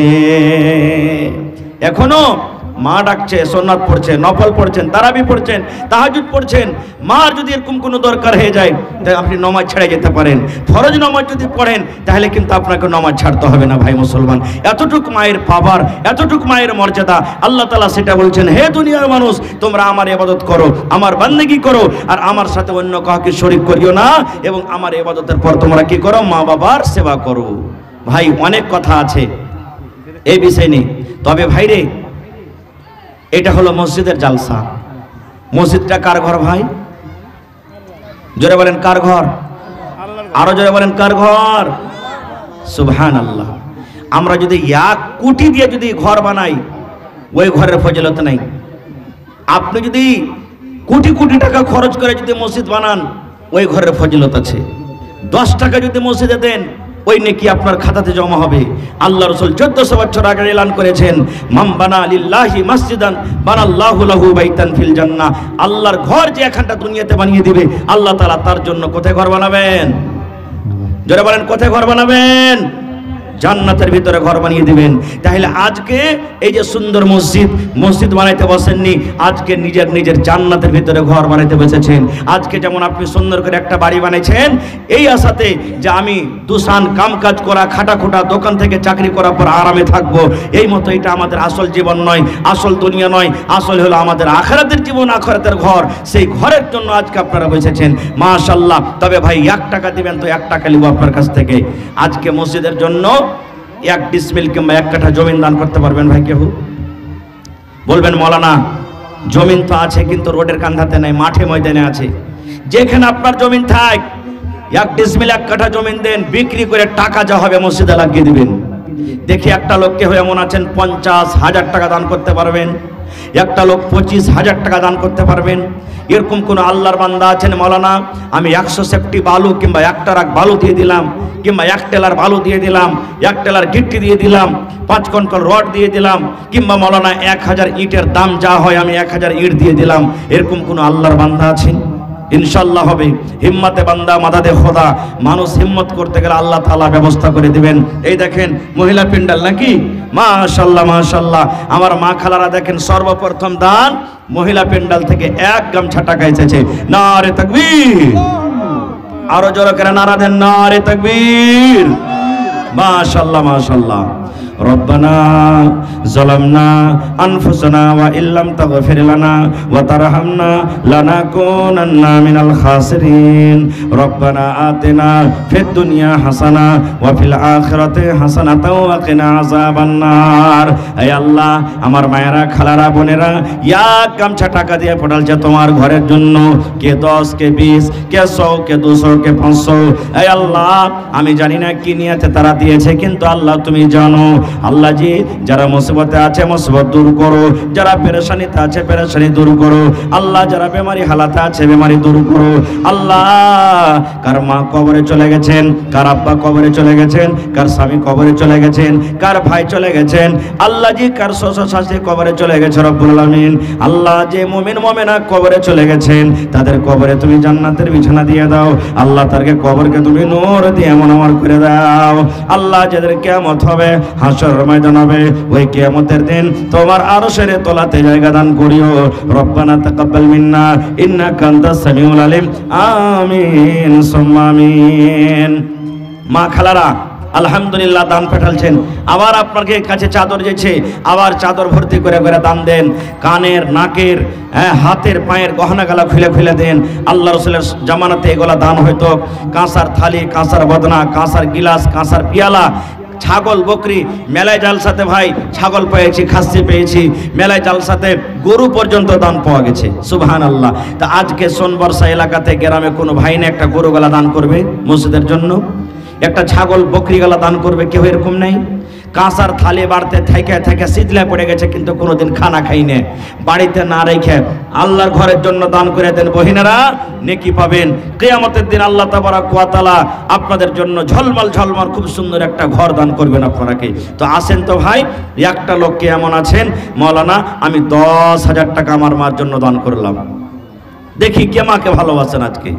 এখনো মা ডাকছে, সুন্নাত পড়ছেন, নফল পড়ছেন, তারাবি পড়ছেন, তাহাজ্জুদ পড়ছেন। মার যদি এরকম কোনো দরকার হয়ে যায় তাহলে আপনি নামাজ ছেড়ে যেতে পারেন। ফরজ নামাজ যদি পড়েন তাহলে কিন্তু আপনাকে নামাজ ছাড়তে হবে না ভাই মুসলমান। এতটুকু মায়ের পাওয়ার, এতটুকু মায়ের মর্যাদা আল্লাহ তাআলা সেটা বলছেন, হে দুনিয়ার মানুষ তোমরা আমার ইবাদত করো, আমার বান্দেগি করো, আর আমার সাথে অন্য কাউকে শরীক করিও না, এবং আমার ইবাদতের পর তোমরা কি করো, মা বাবার সেবা করো। ভাই অনেক কথা আছে এই বিষয় নিয়ে, তবে ভাইরে এটা হলো মসজিদের জালসা। মসজিদটা কার ঘর ভাই? জোরে বলেন কার ঘর? আরো জোরে বলেন কার ঘর? সুবহানাল্লাহ। আমরা যদি 1 কোটি দিয়ে যদি ঘর বানাই ওই ঘরের ফজিলত নাই। আপনি যদি কোটি কোটি টাকা খরচ করে যদি মসজিদ বানান ওই ঘরের ফজিলত আছে। 10 টাকা যদি মসজিদে দেন ওই নেকি আপনার খাতাতে জমা হবে। আল্লাহ রাসূল 1400 বছর আগে এলান করেছেন, মান বানা লিল্লাহি মসজিদান বানাল্লাহু লাহু বাইতান ফিল জান্নাহ। আল্লাহর ঘর যে এখানটা দুনিয়াতে বানিয়ে দিবে, আল্লাহ তাআলা তার জন্য কোথায় ঘর বানাবেন? যারা বলেন কোথায় ঘর বানাবেন? জান্নাতের ভিতরে ঘর বানিয়ে দিবেন। তাহলে আজকে এই যে সুন্দর মসজিদ বানাইতে বসেননি, আজকে নিজের জান্নাতের ভিতরে ঘর বানাইতে বসেছেন। আজকে যেমন আপনি সুন্দর করে একটা বাড়ি বানাইছেন এই আশাতে যে আমি দুসান কামকাজ করা, খাটাখুটা দোকান থেকে চাকরি করার পর আরামে থাকবো, এই মতো এটা আমাদের আসল জীবন নয়, আসল দুনিয়া নয়। আসল হলো আমাদের আখিরাতের জীবন, আখিরাতের ঘর। সেই ঘরের জন্য আজকে আপনারা বসেছেন, মাশাআল্লাহ। তবে ভাই 1 টাকা দিবেন তো 1 টাকা নিব আপনার কাছ থেকে। আজকে মসজিদের জন্য 1 ডিসমিল কিংবা 1 কাঠা জমিন দান করতে পারবেন ভাই কেউ? বলবেন মৌলানা জমিন তো আছে কিন্তু রোডের কান্ধাতে নাই, মাঠে ময়দানে আছে। যেখানে আপনার জমিন থাক 1 ডিসমিল 1 কাঠা জমিন দেন, বিক্রি করে টাকা যা হবে মসজিদে লাগিয়ে দিবেন। দেখি একটা লোককে হয়ে এমন আছেন 50,000 টাকা দান করতে পারবেন, একটা লোক 25,000 টাকা দান করতে পারবেন। এরকম কোন আল্লাহর বান্দা আছেন মৌলানা আমি 100 সেফটি বালু কিংবা 1 ট্রাক বালু দিয়ে দিলাম, কিংবা 1 টেলার বালু দিয়ে দিলাম, 1 টেলার গিট্টি দিয়ে দিলাম, 5 কন্টল রড দিয়ে দিলাম, কিংবা মৌলানা 1000 ইটের দাম যা হয় আমি 1000 ইট দিয়ে দিলাম, এরকম কোন আল্লাহর বান্দা আছেন? ইনশাআল্লাহ হবে। হিম্মতে বান্দা মাদাদে খোদা। মানুষ হিম্মত করতে গেলে আল্লাহ তাআলা ব্যবস্থা করে দিবেন। এই দেখেন মহিলা প্যান্ডেল নাকি, মাশাআল্লাহ মাশাআল্লাহ। আমার মা খালারা দেখেন সর্বপ্রথম দান মহিলা প্যান্ডেল থেকে 1 গামছা টাকা এসেছে। নারে তাকবীর, আরো জোরে করে নারা দেন, নারে তাকবীর। মাশাআল্লাহ মাশাআল্লাহ। রব্বানা যালামনা আনফুসানা ওয়া ইল্লাম তাগফির লানা ওয়া তারহামনা লানাকুনান্না মিনাল খাসিরিন। রব্বানা আতিনা ফিদ দুনিয়া হাসানা ওয়া ফিল আখিরাতি হাসানাতাও ওয়া কিনা আযাবান্নার। হে আল্লাহ, আমার মায়েরা, খালারা, বোনেরা 1 গামছা টাকা দিয়ে পড়ালছে তোমার ঘরের জন্য। কে 10, কে 20, কে 100, কে 200, কে 500। হে আল্লাহ, আমি জানি না কি নিয়তে তারা দিয়েছে, কিন্তু আল্লাহ তুমি জানো। আল্লাহ জি, যারা মুসিবতে আছে মুসিবত দূর করো, যারা পেরেশানিতে আছে পেরেশানি দূর করো। আল্লাহ, যারা বেমারি হালাতে আছে বেমারি দূর করো। আল্লাহ, কার মা কবরে চলে গেছেন, কার আব্বা কবরে চলে গেছেন, কার স্বামী কবরে চলে গেছেন, কার ভাই চলে গেছেন। আল্লাহ জি, কার শ্বশুর শাশুড়ি কবরে চলে গেছে রব্বুল আলামিন। আল্লাহ, যে মুমিন মুমিনা কবরে চলে গেছেন তাদের কবরে তুমি জান্নাতের বিছানা দিয়ে দাও। আল্লাহ, তাদেরকে কবরকে তুমি নূর দিয়ে মনোমর করে দাও। আল্লাহ, যাদের কিয়ামত হবে, হাসরের ময়দান হবে, ওই কিয়ামতের দিন তোমার আরশের তলাতে জায়গা দান করিও। রব্বানা তাকাব্বাল মিন্না ইন্নাকা আনতাস সামিউল আলিম। আমিন সুম্মা আমিন। মা খালারা আলহামদুলিল্লাহ দান পাঠালছেন। আবার আপনাকে কাছে চাদর যেছে, আবার চাদর ভর্তি করে করে দান দেন। কানের, নাকের, হাতের, পায়ের গহনাগালা খুলে খুলে দেন। আল্লাহ রসুলের জামানাতে এগুলা দান হয়তো। কাঁসার থালি, কাঁসার বদনা, কাঁসার গিলাস, কাঁসার পিয়ালা, ছাগল, বকরি। মেলায় জালসাতে ভাই ছাগল পেয়েছি, খাসি পেয়েছি, মেলায় জালসাতে গরু পর্যন্ত দান পাওয়া গেছে। সুবহানাল্লাহ। তা আজকে সোনবর্ষা এলাকাতে গ্রামে কোনো ভাই না একটা গরু গলা দান করবে মসজিদের জন্য, একটা ছাগল বকরি গলা দান করবে? কেউ এরকম নেই। কাঁসার থালি বাড়তে থেকে থেকে শীতলে পড়ে গেছে, কিন্তু কোনোদিন খানা খাইনে, বাড়িতে না রেখে আল্লাহর ঘরের জন্য দান করে দেন। বহিনারা নেকি পাবেন কিয়ামতের দিন। আল্লাহ তাবারক ওয়া তাআলা আপনাদের জন্য ঝলমল ঝলমল খুব সুন্দর একটা ঘর দান করবেন আপনাকে। তো আসেন তো ভাই, একটা লোককে এমন আছেন, মাওলানা আমি 10,000 টাকা আমার মার জন্য দান করলাম। দেখি কে মাকে ভালোবাসেন। আজকে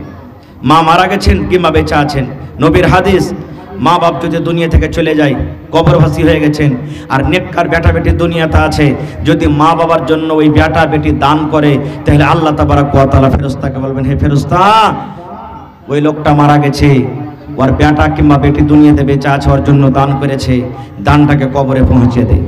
মা মারা গেছেন কিংবা বেঁচে আছেন। নবীর হাদিস, মা বাপ যদি দুনিয়া থেকে চলে যায়, কবরবাসী হয়ে গেছেন, আর নেককার বেটা বেটি দুনিয়াতে আছে, যদি মা বাবার জন্য ওই বেটা বেটি দান করে, তাহলে আল্লাহ তাবারক ওয়া তাআলা ফেরেশতাকে বলবেন, হে ফেরেশতা, ওই লোকটা মারা গেছে, ওর বেটা কিংবা বেটি দুনিয়াতে বেঁচে আছে, ওর জন্য দান করেছে, দানটাকে কবরে পৌঁছে দে,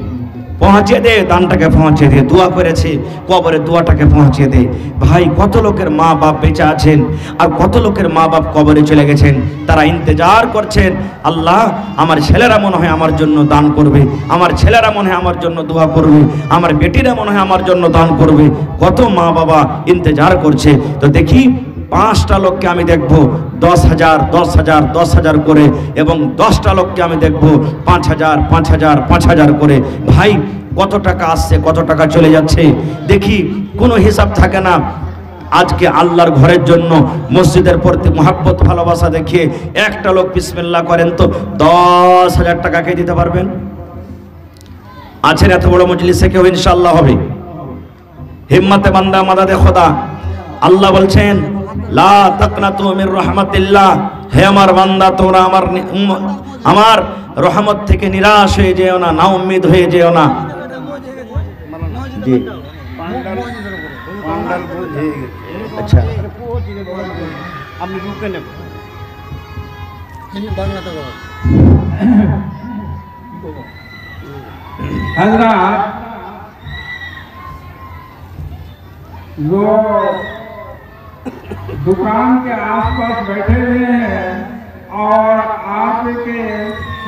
পৌঁছে দে, দানটাকে পৌঁছে দে। দোয়া করেছে, কবরে দোয়াটাকে পৌঁছে দে। ভাই, কত লোকের মা বাপ বেঁচে আছেন, আর কত লোকের মা বাপ কবরে চলে গেছেন। তারা ইন্তজার করছেন, আল্লাহ আমার ছেলেরা মনে হয় আমার জন্য দান করবে, আমার ছেলেরা মনে হয় আমার জন্য দোয়া করবে, আমার বেটিরা মনে হয় আমার জন্য দান করবে। কত মা বাবা ইন্তজার করছে। তো দেখি 5টা লোককে আমি দেখব 10,000 10,000 10,000 করে, এবং 10টা লোককে আমি দেখব 5,000 5,000 5,000 করে। ভাই, কত টাকা আসছে, কত টাকা চলে যাচ্ছে, দেখি কোনো হিসাব থাকে না। আজকে আল্লাহর ঘরের জন্য মসজিদের প্রতি মহাব্বত ভালোবাসা দেখিয়ে একটা লোক বিসমিল্লাহ করেন তো 10,000 টাকা কে দিতে পারবেন? আছেন এত বড় মজলিসে কেউ? ইনশাআল্লাহ হবে। হিম্মতে বান্দা মাদাদে খোদা। আল্লাহ বলছেন, লা তাকনাতু মির রাহমাতিল্লাহ, হে আমার বান্দা তোমরা আমার রহমত থেকে নিরাশ হয়ে যেও না, না উম্মিদ হয়ে যেও না। জি, আচ্ছা, আপনি রুকে নেব বাংলাতে বলো। हज़रात, जो दुकान के आसपास बैठे हुए हैं और आपके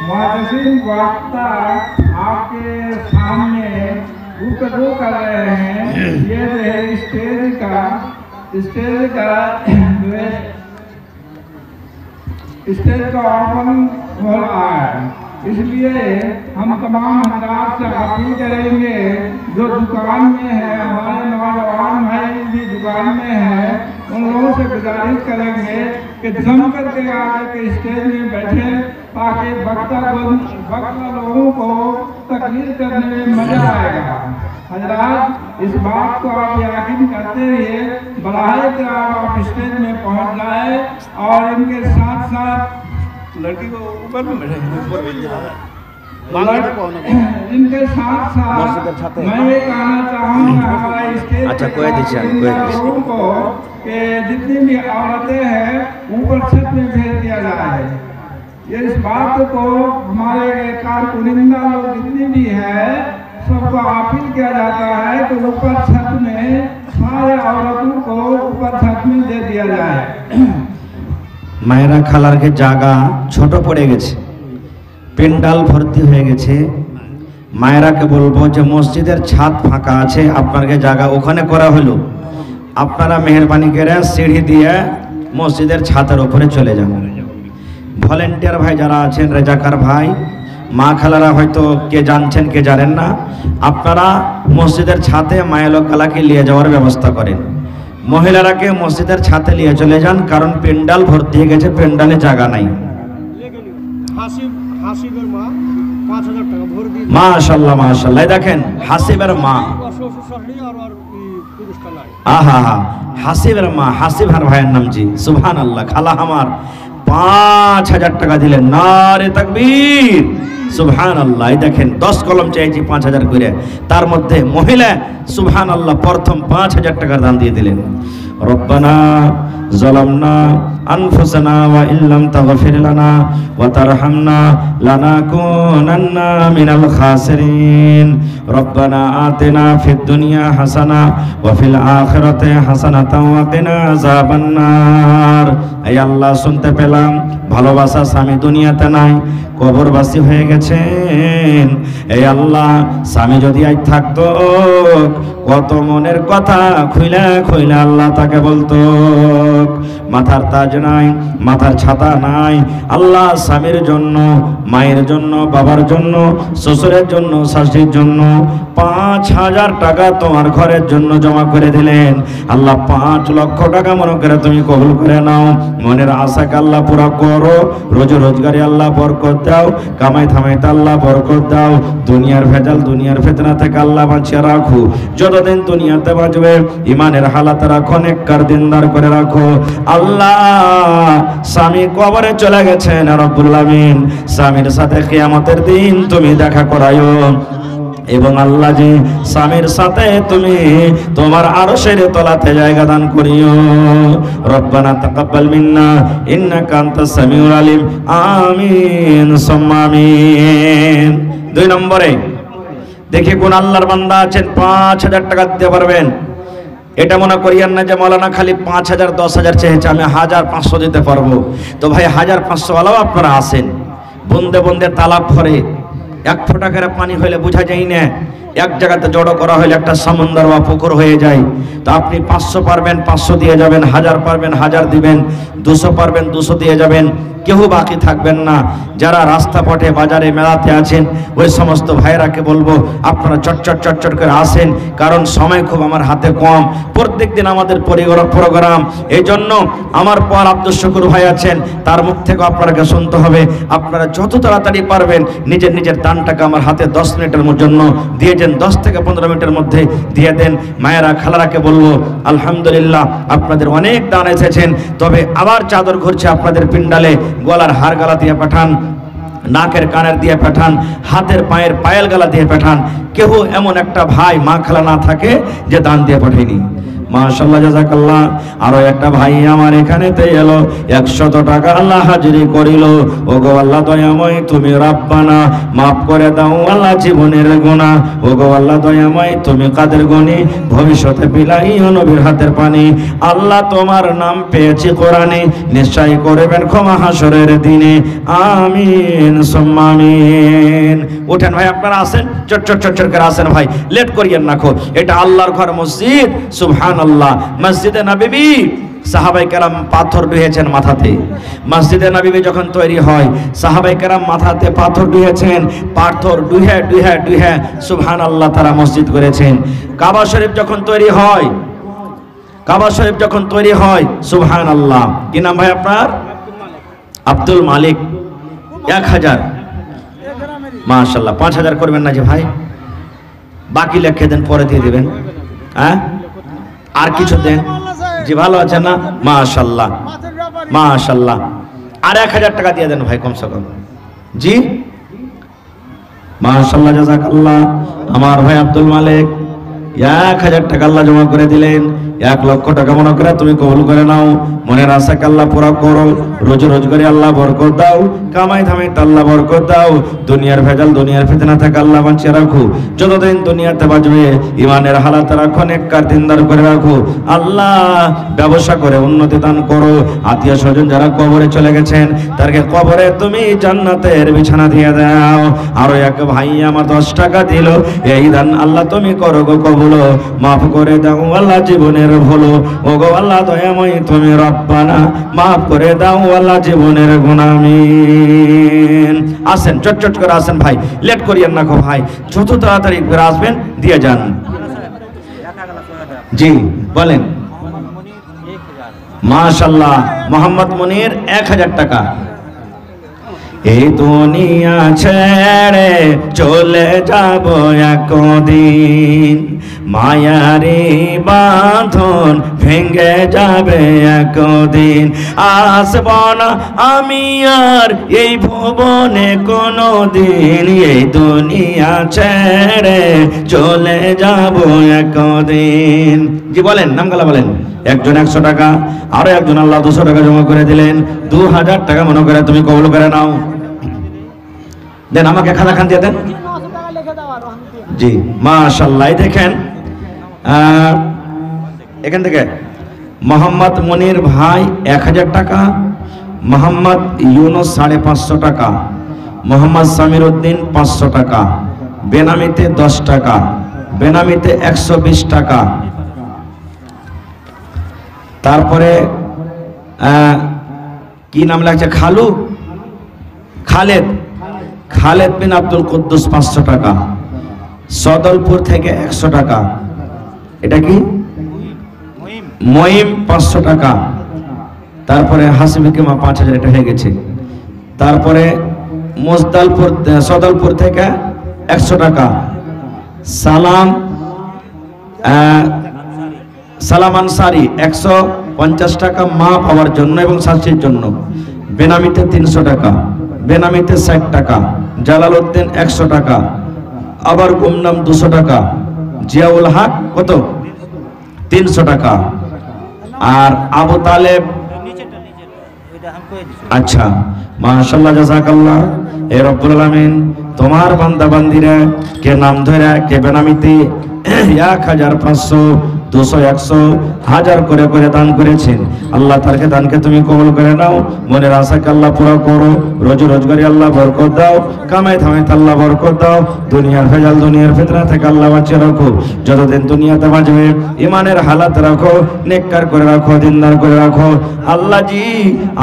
मुहद्दिसीन वक्ता आपके सामने गुफ्तगू कर रहे हैं, ये जो है स्टेज का ओपन हो रहा है। इसलिए हम तमाम हज़रात से अपील करेंगे, जो दुकान में है, हमारे नौजवान भाई भी दुकान में है, उन लोगों से गुजारिश करेंगे कि जम करके आके स्टेज में बैठे, ताकि वक्ता लोगों को तकरीर करने में मजा आएगा। हज़रात, इस बात को आप यकीन करते हुए बढ़ाए कि आप स्टेज में पहुंच जाए, और इनके साथ साथ लड़की को ऊपर में बैठे, इनके साथ साथ मैं ये कहना चाहूँगा हमारा स्टेज लोगों को कि जितनी भी औरतें हैं ऊपर छत में भेज दिया जाए। ये इस बात को हमारे कारकुनिंदा लोग जितनी भी है सबको अपील किया जाता है कि ऊपर छत में सारे औरतों को ऊपर छत में दे दिया जाए। মায়েরা খালারকে জায়গা ছোট পড়ে গেছে, পেন্ডাল ভর্তি হয়ে গেছে। মায়েরাকে বলবো যে মসজিদের ছাদ ফাঁকা আছে, আপনাকে জায়গা ওখানে করা হলো, আপনারা মেহরবানি করে সিঁড়ি দিয়ে মসজিদের ছাদের উপরে চলে যান। ভলেন্টিয়ার ভাই যারা আছেন, রেজাকার ভাই, মা খালারা হয়তো কে জানছেন কে জানেন না, আপনারা মসজিদের ছাদে মায়ের খালাকে নিয়ে যাওয়ার ব্যবস্থা করেন। মহিলারাকে মসজিদের ছাদে নিয়ে চলে যান, কারণ পেন্ডাল ভর্তি হয়ে গেছে, পেন্ডালে জায়গা নাই। মাশাআল্লাহ মাশাআল্লাহ, দেখেন হাসিবের মা, আহা হা, হাসিবের মা, হাসিব হার ভাইয়ের নাম, জি সুবহানাল্লাহ। খালা আমার 5,000 টাকা দিলেন, নারে তাকবীর, সুবহানাল্লাহ। দেখেন 10 কলম চাইছি 5,000 করে, তার মধ্যে মহিলা সুবহানাল্লাহ প্রথম 5,000 টাকার দান দিয়ে দিলেন। রব্বানা যালামনা আনফুসানা ওয়া ইল্লাম তাগফির লানা ওয়া তারহামনা লানাকুনান্না মিনাল খাসিরিন রব্বানা আতিনা ফিদ দুনিয়া হাসানা ওয়া ফিল আখিরাতি হাসানাতাও ওয়া কিনা আযাবান নার। এই আল্লাহ শুনতে পেলাম ভালোবাসা স্বামী দুনিয়াতে নাই, কবরবাসী হয়ে গেছেন। এই আল্লাহ স্বামী যদি আজ থাকতো কত মনের কথা খুইলা খুইলা আল্লাহ তাকে বলতো। মাথার তাজ নাই, মাথার ছাতা নাই, আল্লাহ স্বামীর জন্য, মায়ের জন্য, বাবার জন্য, শ্বশুরের জন্য, শাশুড়ির জন্য 5,000 টাকা তোমার ঘরের জন্য জমা করে দিলেন। আল্লাহ 5 লক্ষ টাকা মনে করে তুমি কবুল করে নাও। মনের আশাকে আল্লাহ পুরা করো, রোজগারে আল্লাহ বরকত দাও, কামাই থামাইতে আল্লাহ বরকত দাও, দুনিয়ার ভেজাল দুনিয়ার ফিতনা থেকে আল্লাহ বাঁচিয়ে রাখো। যতদিন দুনিয়াতে বাঁচবে ইমানের হালাত রাখো, নেককার দিনদার করে রাখো। আল্লাহ স্বামী কবরে চলে গেছেন রব্বুল আমিন, স্বামীর সাথে কিয়ামতের দিন তুমি দেখা করায়ো। এবং আল্লাহ জি স্বামীর সাথে তুমি তোমার আরশের তলাতে জায়গা দান করিও। রব্বানা তাকাব্বাল মিন্না ইন্নাকা আনতাস সামিউল আলিম। আমিন সুম্মা আমিন। 2 নম্বরে দেখি কোন আল্লাহর বান্দা আছেন 5,000 টাকা দিতে পারবেন। এটা মনে করিয়েন না যে মাওলানা খালি 5,000 10,000 চেয়েছে, আমি 1,500 দিতে পারবো। তো ভাই 1,500 ওয়ালাও আপনারা আসেন। বন্দে বন্দে তালাব ভরে 1 ফোঁটা করে পানি হইলে বোঝা যায় না, এক জায়গাতে জড়ো করা হইলে একটা সমুদ্র বা পুকুর হয়ে যায়। তো আপনি 500 পারবেন 500 দিয়ে যাবেন, 1000 পারবেন 1000 দিবেন, 200 পারবেন 200 দিয়ে যাবেন, কেউ বাকি থাকবেন না। যারা রাস্তা পথে বাজারে মেলাতে আছেন ওই সমস্ত ভাইরাকে বলবো আপনারা চটচট করে আসেন, কারণ সময় খুব আমার হাতে কম। প্রত্যেক দিন আমাদের প্রোগ্রাম, এই জন্য আমার পর আব্দুল শুকুর ভাই আছেন, তার মুখ থেকে আপনাকে শুনতে হবে। আপনারা যত তাড়াতাড়ি পারবেন নিজের দানটাকে আমার হাতে 10 মিনিটের জন্য দিয়ে দেন, 10 থেকে 15 মিনিটের মধ্যে দিয়ে দেন। মায়েরা খালারাকে বলবো আলহামদুলিল্লাহ আপনাদের অনেক দান এসেছেন, তবে আবার চাদর ঘুরছে আপনাদের পিন্ডালে। গলার হার গালা দিয়ে পাঠান, নাকের কানের দিয়ে পাঠান, হাতের পায়ের পায়েল গালা দিয়ে পাঠান। কেউ এমন একটা ভাই মা খালা না থাকে যে দান দিয়ে পাঠায়নি। মাশাআল্লাহ জাযাকাল্লাহ। আরো একটা ভাই আমার এখানেতে এলো 100 টাকা আল্লাহ হাজিরি করিল। ওগো আল্লাহ দয়াময় তুমি রব্বানা মাফ করে দাও আল্লাহ জীবনের গুনাহ। ওগো আল্লাহ দয়াময় তুমি কাদের গনি, ভবিষ্যতে বিলাইও নবীর হাতের পানি। আল্লাহ তোমার নাম পেয়েছি কোরআনে, নিশ্চয় করবেন ক্ষমা হাসরের দিনে। আমিন সুম্মা আমিন। ওঠেন ভাই আপনারা আসেন, চট করে আসেন ভাই, লেট করিয়েন না। এটা আল্লাহর ঘর মসজিদ, সুবহানাল্লাহ। মসজিদে নববী সাহাবায়ে কেরাম পাথর ধুয়েছেন মাথাতে। মসজিদে নববী যখন তৈরি হয় সাহাবায়ে কেরাম মাথাতে পাথর ধুয়েছেন, পাথর ডুহে সুবহানাল্লাহ তারা মসজিদ করেছেন। কাবা শরীফ যখন তৈরি হয় সুবহানাল্লাহ। কি নাম ভাই আপনার? আব্দুল মালিক। 1000 মাশাআল্লাহ। 5,000 করবেন না যে ভাই, বাকি লিখে দেন, পরে দিয়ে দিবেন। হ্যাঁ আর কিছু দেন জি, ভালো আছে না? মাশাআল্লাহ মাশাআল্লাহ। আর 1000 টাকা দিয়ে দেন ভাই কমসে কম জি। মাশাআল্লাহ জাযাকাল্লাহ। আমার ভাই আব্দুল মালিক 1000 টাকা আল্লাহ জমা করে দিলেন। 1 লক্ষ টাকা মনে করে তুমি কবুল করে নাও। মনের আশাকে আল্লাহ পুরা করো, রোজগারে আল্লাহ বরকত দাও, কামাই ধামাইতে আল্লাহ বরকত দাও, দুনিয়ার ভেজাল দুনিয়ার ফিতনা থেকে আল্লাহ বাঁচিয়ে রাখো। যতদিন দুনিয়াতে বাঁচবে ইমানের হালাত রাখো, নেককার দিনদার করে রাখো। আল্লাহ ব্যবসা করে উন্নতি দান করো। আত্মীয় স্বজন যারা কবরে চলে গেছেন তাদেরকে কবরে তুমি জান্নাতের বিছানা দিয়ে দাও। আরো এক ভাই আমার 10 টাকা দিল, এই দান আল্লাহ তুমি করো গো কবুল, মাফ করে দাও আল্লাহ জীবনের ভুল। ও গো আল্লাহ দয়াময় তুমি রব্বানা মাফ করে দাও আল্লাহ জীবনের গুনাহ। আমিন। আসেন চট করে আসেন ভাই, লেট করিয়েন না গো ভাই, যত তাড়াতাড়ি করে আসবেন দিয়ে যান। জি বলেন। মাশাআল্লাহ। মোহাম্মদ মনির 1000 টাকা। এই দুনিয়া ছেড়ে চলে যাব একদিন, মায়ারি বাঁধন ভেঙে যাবে একদিন। আসব না আমি আর এই ভুবনে কোনো দিন, এই দুনিয়া ছেড়ে চলে যাব একদিন। জি বলেন, নামগালা বলেন। একজন 100 টাকা, আরো একজন আল্লাহ 200 টাকা জমা করে দিলেন। 2000 টাকা মনে করে তুমি কবুল করে নাও। দেন আমাকে খাতা খান দিয়ে দেন। জি মাশাআল্লাহ। দেখেন এখান থেকে মোহাম্মদ মনির ভাই 1000 টাকা, মোহাম্মদ ইউনুস 550 টাকা, মোহাম্মদ সামির উদ্দিন 500 টাকা, বেনামিতে 10 টাকা, বেনামিতে 120 টাকা। তারপরে কি নাম লাগছে, খালু খালেদ, খালেদ বিন আব্দুল কুদ্দুস 500 টাকা, সদলপুর থেকে 100 টাকা। এটা কি মহিম 500 টাকা। তারপরে হাসিবিকিমা 5000, এটা হয়ে গেছে। তারপরে মুজদালপুর সদলপুর থেকে 100 টাকা, সালাম সালাম আনসারি 150 টাকা মা পাওয়ার জন্য এবং শাস্তির জন্য। বেনামিতে 300 টাকা, বেনামিতে 60 টাকা। জালাল উদ্দিন 100 টাকা, আবার গুমনাম 200 টাকা। জিয়াউল হক কত, 300 টাকা। আর আবু তালেব, আচ্ছা মাশাআল্লাহ জাযাকাল্লাহ। এ রব্বুল আলামিন তোমার বান্দা বান্দিরা কে নাম ধরে কে বেনামিতে 1500, 200, 100, 1000 করে করে দান করেছেন। আল্লাহ তারকে দানকে তুমি কবুল করে নাও। মনের আশাকে আল্লাহ পুরো করো। রোজি রোজগারি আল্লাহ বরকত দাও। কামাই ধামাইতে আল্লাহ বরকত দাও। দুনিয়ার ভেজাল, দুনিয়ার ফিতনা থেকে আল্লাহ বাঁচিয়ে রাখো। যতদিন দুনিয়াতে বাঁচবে ইমানের হালাত রাখো, নেককার করে রাখো, দিনদার করে রাখো। আল্লাহ জি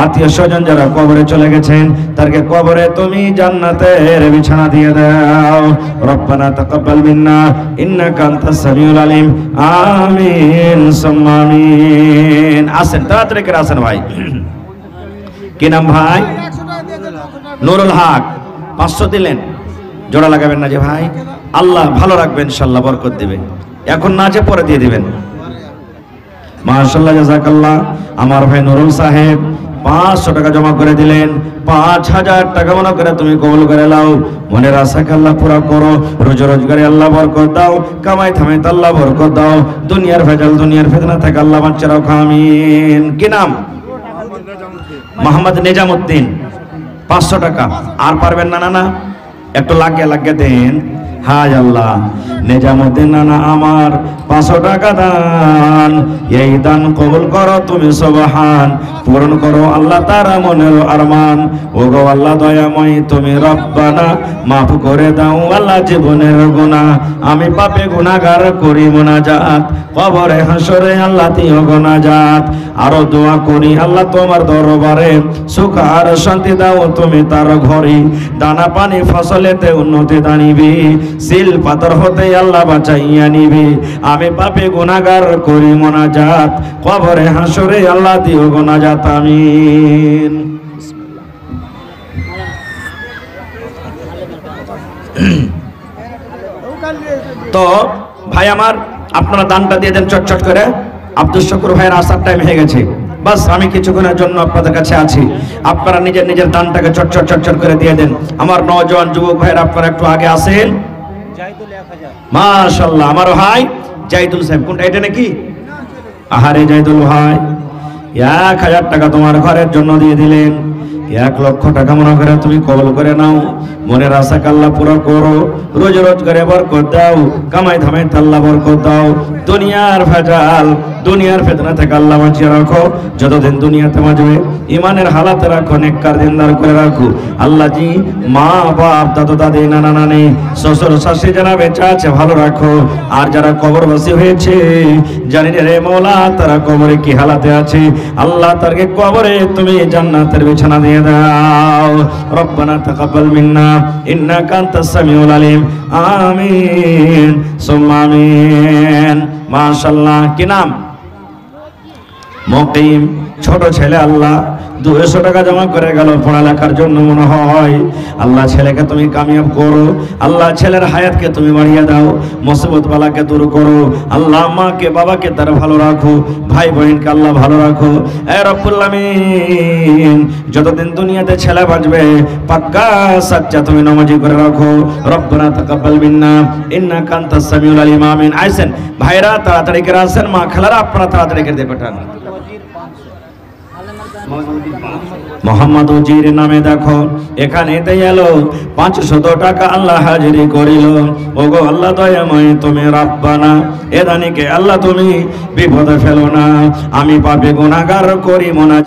আত্মীয় স্বজন যারা কবরে চলে গেছেন তারকে কবরে তুমি জান্নাতের বিছানা দিয়ে দাও। রব্বানা তাকাব্বাল মিন্না ইন্নাকা আনতাস সামিউল আলিম। আমিন সুম্মা আমিন। আসেন তাড়াতাড়ি করে আসেন ভাই। কি নাম ভাই? নুরুল হক 500 দিলেন। জোড়া লাগাবেন না যে ভাই? আল্লাহ ভালো রাখবেন, ইনশাআল্লাহ বরকত দিবে। এখন না যে পরে দিয়ে দিবেন। মাশাআল্লাহ জাযাকাল্লাহ। আমার ভাই নুরুল সাহেব 500 টাকা জমা করে দিলেন। 5000 টাকা মনে করে তুমি কবুল করে নাও। মনের আশাকে আল্লাহ পুরা করো। রোজ রোজগারে আল্লাহ বরকত দাও। কামাই থামাইতে আল্লাহ বরকত দাও। দুনিয়ার ভেজাল, দুনিয়ার ফিতনা থেকে আল্লাহ বাঁচিয়ে রাখো। আমিন। কি নাম? মোহাম্মদ নিজামউদ্দিন 500 টাকা। আর পারবেন না নানা? একটু লাগিয়ে দেন। হায় আল্লাহ, নিজামউদ্দিন নানা আমার 500 টাকা দান। এই দান কবুল করো তুমি সুবহান। পূরণ করো আল্লাহ তারা মনের আরমান। ও গো আল্লাহ দয়াময় তুমি রব্বানা মাফ করে দাও আল্লাহ জীবনের গুনাহ। আমি পাপে গুনাহগার করি মুনাজাত। কবরে হাসরে আল্লাহ দিও গুনাজাত। আরো দোয়া করি আল্লাহ তোমার দরবারে, সুখ আর শান্তি দাও তুমি তার ঘরে। দানা পানি ফসলেতে উন্নতি দানিবি, সিল পাথর হতে আল্লাহ বাঁচাইয়া নিবি। আমি পাপে গুনাহগার করি মুনাজাত। কবরে হাসরে আল্লাহ দিও গুনাজাত। আমিন। তো ভাই আমার আপনারা দানটা দিয়ে দেন চটচট করে। আব্দুল শুকুর ভাইয়ের আসার টাইম হয়ে গেছে। বাস আমি কিছুক্ষণের জন্য আপনাদের কাছে আছি। আপনারা নিজের নিজের দানটাকে চটচট করে দিয়ে দেন। আমার নওজোয়ান যুবক ভাইয়ের আপনারা একটু আগে আসেন। মাশাআল্লাহ। আমার ভাই জাইদুল সাহেব, কোনটা এটা নাকি? আহারে জাইদুল ভাই 1000 টাকা তোমার ঘরের জন্য দিয়ে দিলেন। 1 লক্ষ টাকা মনে করে তুমি কবুল করে নাও। মনের আশাকে আল্লাহ পুরো করো। রোজ রোজগারে বরকত দাও। কামাই ধামাইতে আল্লাহ বরকত দাও। দুনিয়ার ভেজাল, দুনিয়ার ফিতনা থেকে আল্লাহ বাঁচিয়ে রাখো। যতদিন দুনিয়াতে বাঁচবে ইমানের হালাতে রাখো, নেককার দিনদার করে রাখো। আল্লাহ জি মা বাপ, দাদু দাদি, নানা নানি, শ্বশুর শাশুড়ি যারা বেঁচে আছে ভালো রাখো। আর যারা কবরবাসী হয়েছে জানি রে মওলা তারা কবরে কি হালাতে আছে। আল্লাহ তারকে কবরে তুমি জান্নাতের বিছানা দিয়ে দাও। রব্বানা তাকাব্বাল মিন্না ইন্নাকা আনতাস সামিউল আলিম। আমিন সুম্মা আমিন। মাশাআল্লাহ। কি নাম? মুকিম, ছোট ছেলে আল্লাহ 200 টাকা জমা করে গেল পড়ালেখার জন্য, মনে হয় আল্লাহ ছেলেকে তুমি কামিয়াব করো, আল্লাহ ছেলের হায়াতকে তুমি বাড়িয়ে দাও, মুসিবত বালাকে দূর করো, আল্লাহ মাকে বাবাকে তার ভালো রাখো, ভাই বোনকে আল্লাহ ভালো রাখো। এ রব্বুল আমিন, যতদিন দুনিয়াতে ছেলে বাঁচবে পাক্কা সাচ্চা তুমি নামাজি করে রাখো। রব্বানা তাকাব্বাল মিন্না ইন্নাকা আনতাস সামিউল আলিম। আমিন। আইসেন ভাইরা, তাড়াতাড়ি করে আসেন, মা খালারা আপনারা তাড়াতাড়ি করে দিয়ে পাঠান। মোহাম্মদ উজির নামে দেখো এখানে এলো 500 টাকা আল্লাহ হাজিরি করিল। ওগো আল্লাহ দয়াময় তুমি রাব্বানা, এদানিকে আল্লাহ তুমি বিপদে ফেলো না, আমি পাপী গুনাহগার করি মোনাজাত।